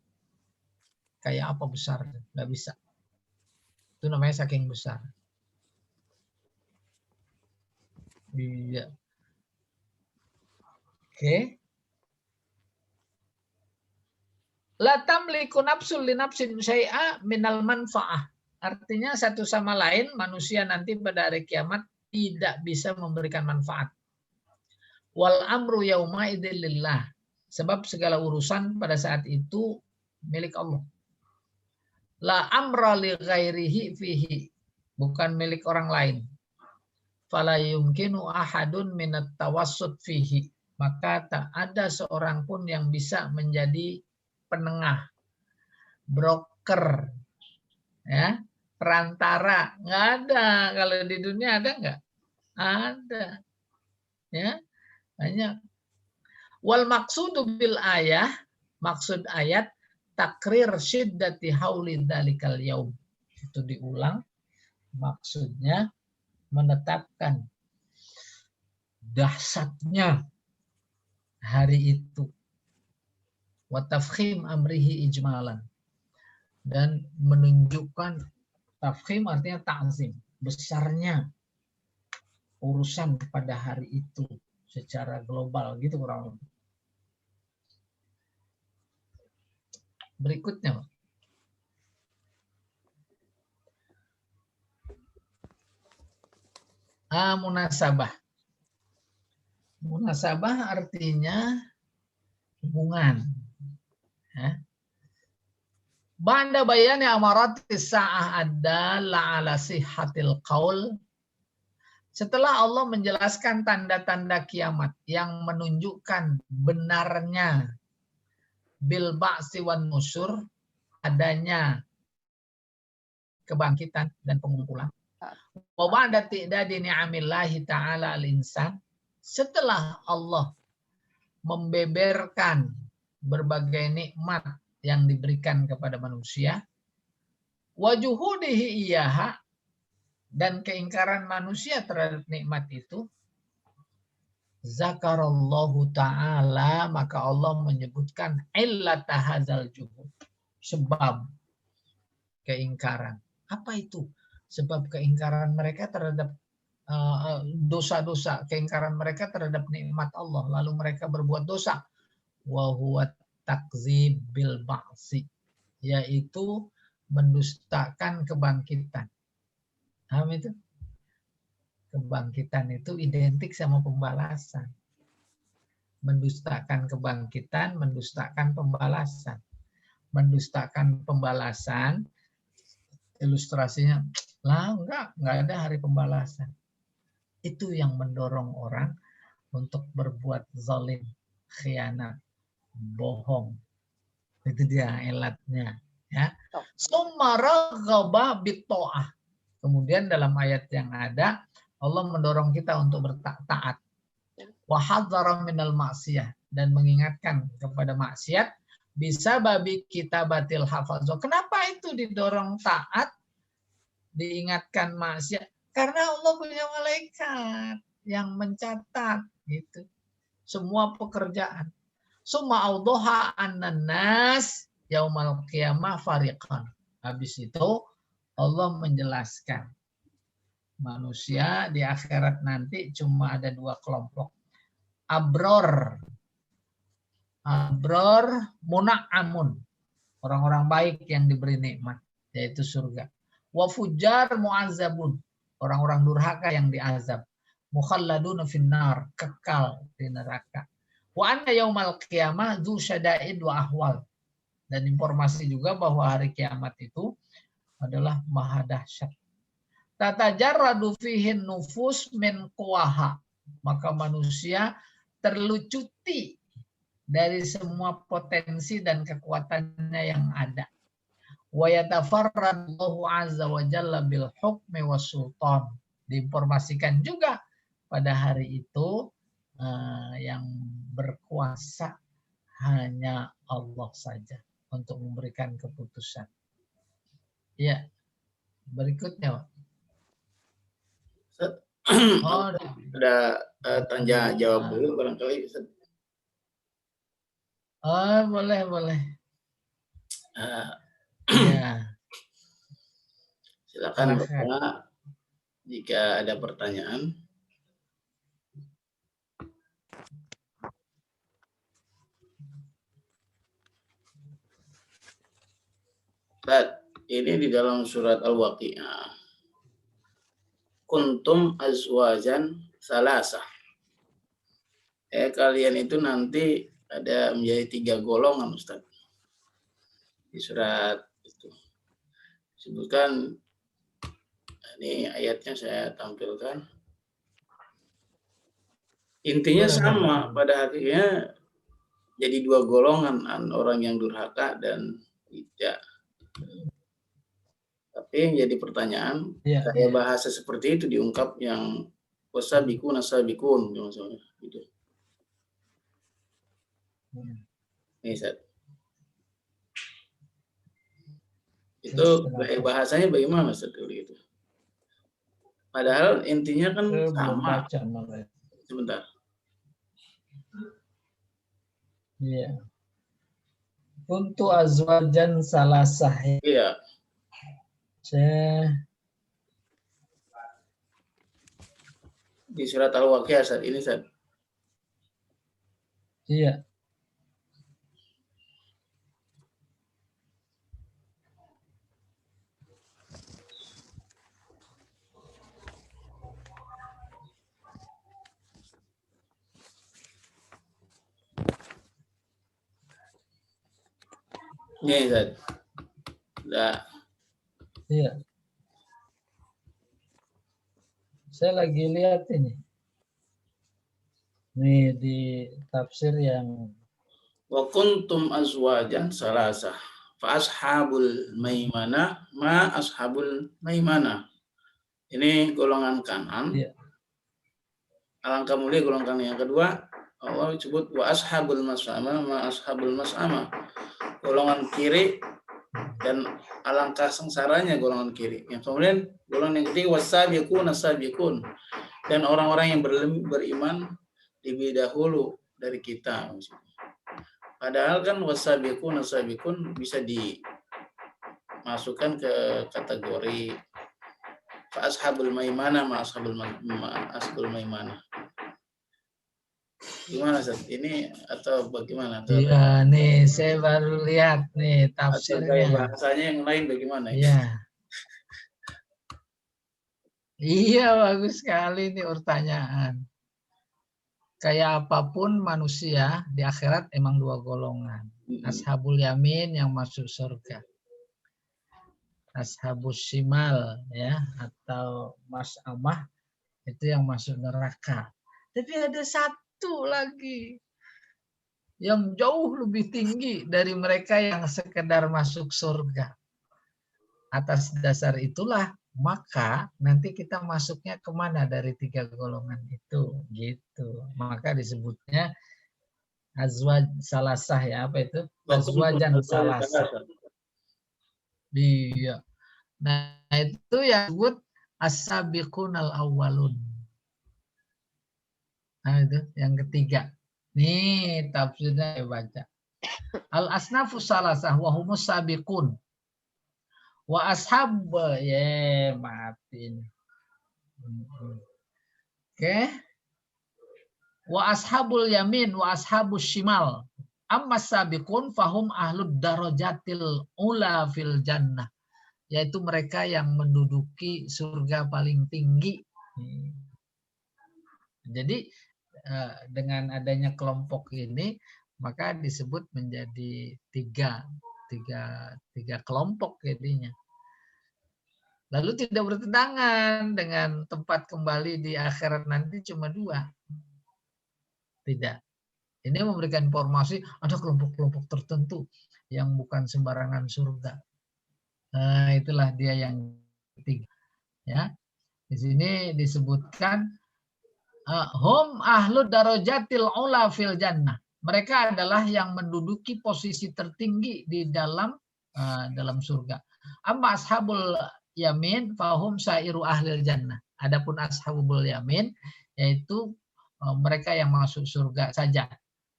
Kayak apa besar? Nggak bisa. Itu namanya saking besar. Iya. Oke. La tamliku nafsul li nafsin syai'a minal manfa'ah. Artinya satu sama lain manusia nanti pada hari kiamat tidak bisa memberikan manfaat. Wal amru yauma idzil lillah. Sebab segala urusan pada saat itu milik Allah. La amra li ghairihi fihi. Bukan milik orang lain. Fala yumkinu ahadun minat tawassut fihi. Maka tak ada seorang pun yang bisa menjadi penengah, broker, ya, perantara. Nggak ada. Kalau di dunia ada nggak? Ada. Ya, banyak. Wal maksudu bil ayah, maksud ayat takrir syiddati hauli dzalikal yaum. Itu diulang. Maksudnya menetapkan dahsyatnya hari itu. Wa tafkhim amrihi ijmalan. Dan menunjukkan, tafkhim artinya ta'zim, besarnya urusan pada hari itu secara global gitu kurang lebih. Berikutnya, munasabah. Munasabah artinya hubungan. Ya. Ba'da bayani amaratis sa'ah adalla ala sihhatil qaul. Setelah Allah menjelaskan tanda-tanda kiamat yang menunjukkan benarnya bil ba'si wan nusur, adanya kebangkitan dan pengumpulan. Wa ba'da ti'dadi ni'amillahi ta'ala al-insan. Setelah Allah membeberkan berbagai nikmat yang diberikan kepada manusia, wa juhudihi iyaha, dan keingkaran manusia terhadap nikmat itu, zakarallahu ta'ala, maka Allah menyebutkan illata hadzal juhud, sebab keingkaran. Apa itu? Sebab keingkaran mereka terhadap dosa-dosa, keingkaran mereka terhadap nikmat Allah, lalu mereka berbuat dosa. Wa huwa takdzib bil ba'si, yaitu mendustakan kebangkitan. Paham itu? Kebangkitan itu identik sama pembalasan. Mendustakan kebangkitan, mendustakan pembalasan. Mendustakan pembalasan, ilustrasinya, lah enggak ada hari pembalasan. Itu yang mendorong orang untuk berbuat zalim, khianat, bohong. Itu dia elatnya. Ya. Summa raghaba bit-ta'ah. Kemudian dalam ayat yang ada, Allah mendorong kita untuk bertaat. Wa hadzara minal ma'siyah, dan mengingatkan kepada maksiat, bisa babi kita batil hafazah. Kenapa itu didorong taat, diingatkan maksiat? Karena Allah punya malaikat yang mencatat gitu semua pekerjaan. Summa awdaha an-nas yaumal qiyamah fariqan. Habis itu Allah menjelaskan manusia di akhirat nanti cuma ada dua kelompok. Abror muna'amun, orang-orang baik yang diberi nikmat, yaitu surga. Wa fujar mu'azzabun, orang-orang durhaka yang diazab. Mukhalladun finnar, kekal di neraka. Wa anna yaumal qiyamah dzu syada'id wa ahwal. Dan informasi juga bahwa hari kiamat itu adalah maha dahsyat. Tatajarradu fihin nufus min quwaha, maka manusia terlucuti dari semua potensi dan kekuatannya yang ada. Wa yatafarradallahu azza wa jalla bil hukmi was sultan. Diinformasikan juga pada hari itu yang berkuasa hanya Allah saja untuk memberikan keputusan. Ya, berikutnya, Pak. Oh, ada tanya jawab dulu barangkali. Oh, boleh. Ya. Silakan Bapak, jika ada pertanyaan. Ini di dalam surat Al-Waqi'ah. Kuntum azwajan salasah. Kalian itu nanti ada menjadi 3 golongan, Ustaz. Di surat itu disebutkan, ini ayatnya saya tampilkan. Intinya sama, pada akhirnya jadi 2 golongan, orang yang durhaka dan tidak. Tapi yang jadi pertanyaan, kayak bahasa seperti itu diungkap yang wasabikun asabikun gitu. Nih, Ustaz. Itu bahasanya bagaimana, Ustaz, gitu? Padahal intinya kan sama. Sebentar. Iya. Untuk azwajan salasah. Iya. Di surat Al-Waqi'ah saat ini, Ustaz. Iya. Nih, Ustaz. Udah. Iya. Saya lagi lihat ini. Nih di tafsir yang wa kuntum azwajan salasah fa ashabul maimanah ma ashabul maimanah. Ini golongan kanan. Iya. Alangkah mulia golongan yang kedua. Allah disebut wa ashabul mas'amah ma ashabul mas'amah. Golongan kiri dan alangkah sengsaranya golongan kiri. Yang kemudian golongan yang ketiga wasabiqun asabiqun, dan orang-orang yang beriman lebih dahulu dari kita. Padahal kan wasabiqun asabiqun bisa dimasukkan ke kategori fa ashabul maimanah ma ashabul maimanah. Gimana, Ustaz? Ini atau bagaimana? Iya, nih saya baru lihat nih tafsirnya. Bahasanya yang lain bagaimana? Iya. Iya, bagus sekali nih pertanyaan. Kayak apapun manusia di akhirat emang 2 golongan. Ashabul yamin yang masuk surga. Ashabus shimal ya, atau mas'amah itu yang masuk neraka. Tapi ada satu lagi yang jauh lebih tinggi dari mereka yang sekedar masuk surga. Atas dasar itulah maka nanti kita masuknya kemana dari 3 golongan itu, gitu. Maka disebutnya azwaj salasah ya, apa itu? Azwajan salasah. Iya. Nah itu yang disebut as-sabiqunal awwalun. Nah itu yang ketiga. Nih tafsirnya saya baca. Al-asnafu salasah wa humus sabiqun. Wa ashab maafin. Oke. Wa ashabul yamin wa ashabus shimal. Amma sabiqun fahum ahlud darajatil ula fil jannah. Yaitu mereka yang menduduki surga paling tinggi. Jadi dengan adanya kelompok ini maka disebut menjadi tiga kelompok jadinya. Lalu tidak bertentangan dengan tempat kembali di akhirat nanti cuma 2. Tidak. Ini memberikan informasi ada kelompok-kelompok tertentu yang bukan sembarangan surga. Nah, itulah dia yang ketiga. Ya. Di sini disebutkan hum ahlu darajatil ula fil jannah. Mereka adalah yang menduduki posisi tertinggi di dalam surga. Amma ashabul yamin fahum sairu ahlil jannah. Adapun ashabul yamin yaitu mereka yang masuk surga saja.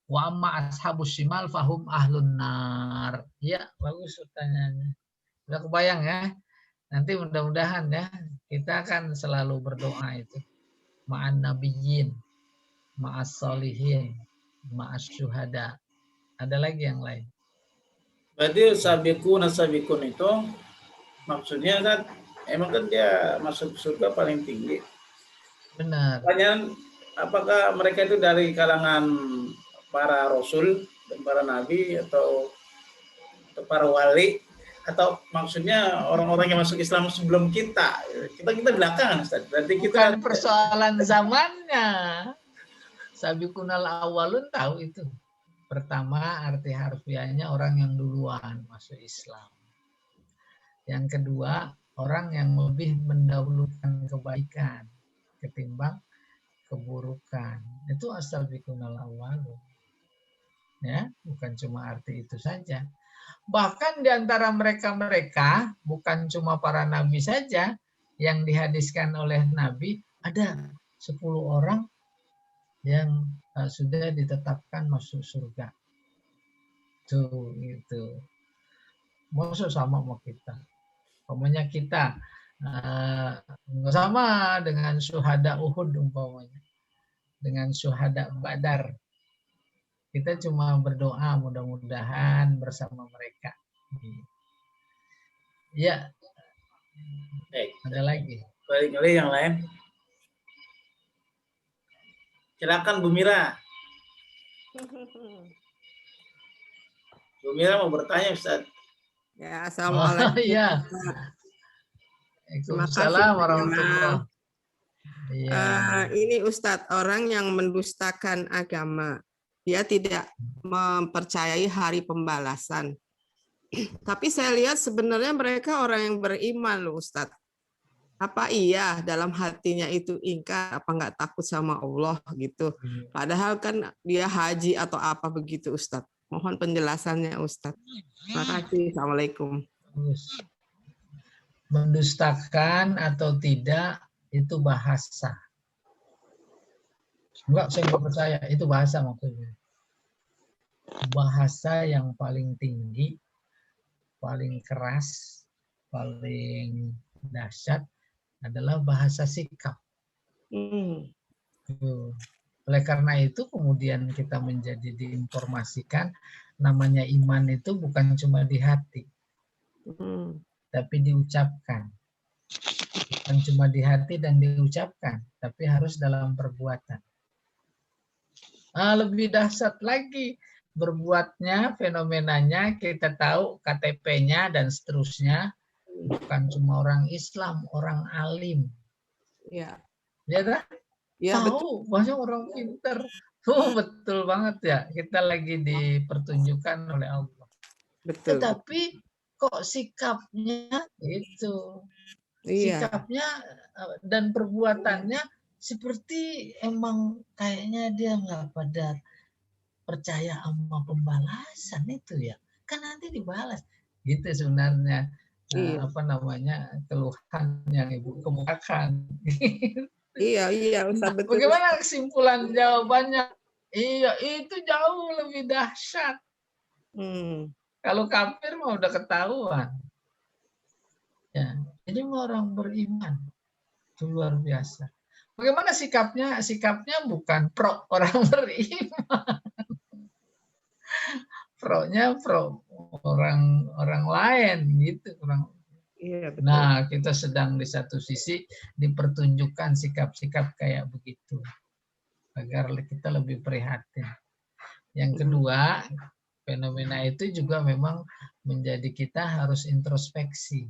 Wa amma ashabus shimal fahum ahlun nar. Ya, bagus pertanyaannya. Udah kebayang ya? Nanti mudah-mudahan ya kita akan selalu berdoa itu. Ma'an nabiyyin, ma'as solihin, ma'as syuhada. Ada lagi yang lain. Berarti sabiqun itu maksudnya kan emang kan dia masuk surga paling tinggi. Benar. Pertanyaan, apakah mereka itu dari kalangan para rasul dan para nabi atau para wali, atau maksudnya orang-orang yang masuk Islam sebelum kita belakangan, Ustaz. Berarti kita bukan persoalan zamannya. Sabiqunal awalun tahu itu. Pertama, arti harfiahnya orang yang duluan masuk Islam. Yang kedua, orang yang lebih mendahulukan kebaikan ketimbang keburukan. Itu as-sabiqunal awalun. Ya, bukan cuma arti itu saja. Bahkan di antara mereka bukan cuma para nabi saja yang dihadiskan oleh Nabi, ada 10 orang yang sudah ditetapkan masuk surga. Tuh, itu. Maksud sama kita. Umpamanya kita sama dengan syuhada Uhud umpamanya. Dengan syuhada Badar. Kita cuma berdoa mudah-mudahan bersama mereka. Ya. Ada lagi. Kali yang lain. Silakan Bu Mira. Bu Mira mau bertanya, Ustaz. Ya, assalamualaikum. Ya. Waalaikumsalam warahmatullahi. Ya. Ini Ustadz, orang yang mendustakan agama, dia tidak mempercayai hari pembalasan. Tapi saya lihat sebenarnya mereka orang yang beriman loh Ustadz. Apa iya dalam hatinya itu ingkar, apa nggak takut sama Allah gitu. Padahal kan dia haji atau apa begitu Ustadz. Mohon penjelasannya Ustadz. Terima kasih. Assalamualaikum. Mendustakan atau tidak itu bahasa. Enggak, saya nggak percaya. Itu bahasa maksudnya. Bahasa yang paling tinggi, paling keras, paling dahsyat adalah bahasa sikap. Oleh karena itu kemudian kita menjadi diinformasikan namanya iman itu bukan cuma di hati, tapi diucapkan. Bukan cuma di hati dan diucapkan, tapi harus dalam perbuatan. Lebih dahsyat lagi berbuatnya, fenomenanya kita tahu KTP-nya dan seterusnya. Bukan cuma orang Islam, orang alim. Ya. Ya dah? Ya, tahu, banyak orang pintar. Betul banget ya. Kita lagi dipertunjukkan oleh Allah. Betul. Tetapi kok sikapnya itu. Iya. Sikapnya dan perbuatannya seperti emang kayaknya dia nggak pada percaya sama pembalasan itu ya. Kan nanti dibalas. Gitu sebenarnya. Apa namanya, keluhan yang Ibu kemukakan. Iya, Ustaz, betul. Bagaimana kesimpulan jawabannya? Iya, itu jauh lebih dahsyat. Kalau kafir mah udah ketahuan. Ya, ini orang beriman. Itu luar biasa. Bagaimana sikapnya? Sikapnya bukan pro orang beriman. Pro-nya pro orang lain gitu, Iya, betul. Nah, kita sedang di satu sisi dipertunjukkan sikap-sikap kayak begitu agar kita lebih prihatin. Yang kedua, fenomena itu juga memang menjadi kita harus introspeksi.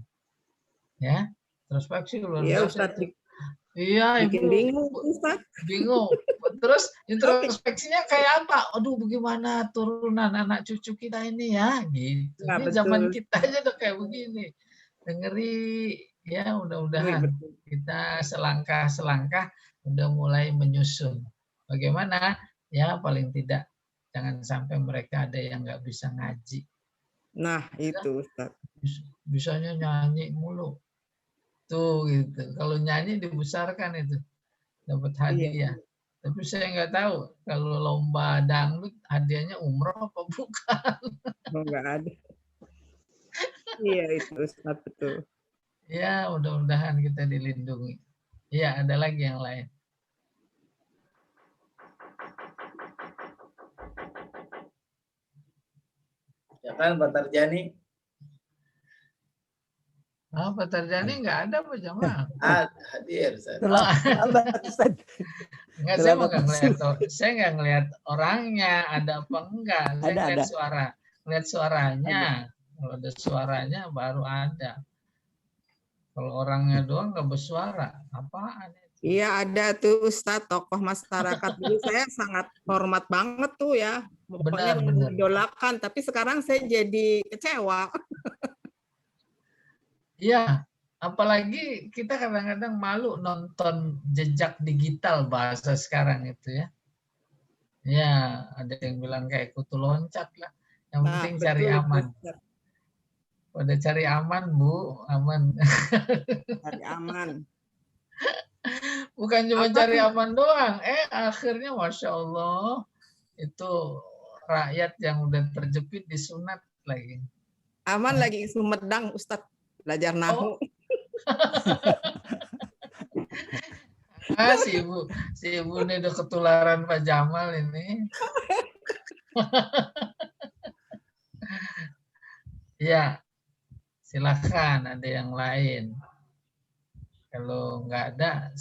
Ya, introspeksi luar biasa. Iya, bikin bingung, Ustaz. Bingung. Terus introspeksinya kayak apa? Aduh, bagaimana turunan anak cucu kita ini ya, gitu. Nah, ini zaman kita aja udah kayak begini. Ngeri Ya, mudah-mudahan kita selangkah-selangkah udah mulai menyusun. Bagaimana? Ya, paling tidak jangan sampai mereka ada yang nggak bisa ngaji. Nah, itu Ustaz. Bisanya nyanyi mulu. Tuh gitu. Kalau nyanyi dibesarkan itu. Dapat hadiah. Iya. Tapi saya nggak tahu kalau lomba dangdut hadiahnya umroh apa bukan. Oh, nggak ada. Iya itu Ustaz, betul. Ya, mudah-mudahan kita dilindungi. Iya, ada lagi yang lain. Ya kan, Pak Tarjani? Pak Tarjani nggak ada Pak Jamal. Hadir. Enggak, saya nggak ngelihat orangnya ada apa enggak. Saya ngelihat suara, ngelihat suaranya. Kalau ada suaranya baru ada. Kalau orangnya doang nggak bersuara, apaan itu? Iya ada tuh Ustadz, tokoh masyarakat dulu saya sangat hormat banget tuh ya. Pokoknya mengidolakan, tapi sekarang saya jadi kecewa. Iya, apalagi kita kadang-kadang malu nonton jejak digital bahasa sekarang itu ya. Ya, ada yang bilang kayak kutu loncat lah. Yang penting cari aman. Pada cari aman, Bu, aman. Cari aman. Bukan cuma cari aman doang. Akhirnya Masya Allah, itu rakyat yang udah terjepit disunat lagi. Aman lagi Sumedang, Ustadz. Belajar nahu. Si ibu ini udah ketularan Pak Jamal ini. Ya, silakan ada yang lain. Kalau nggak ada,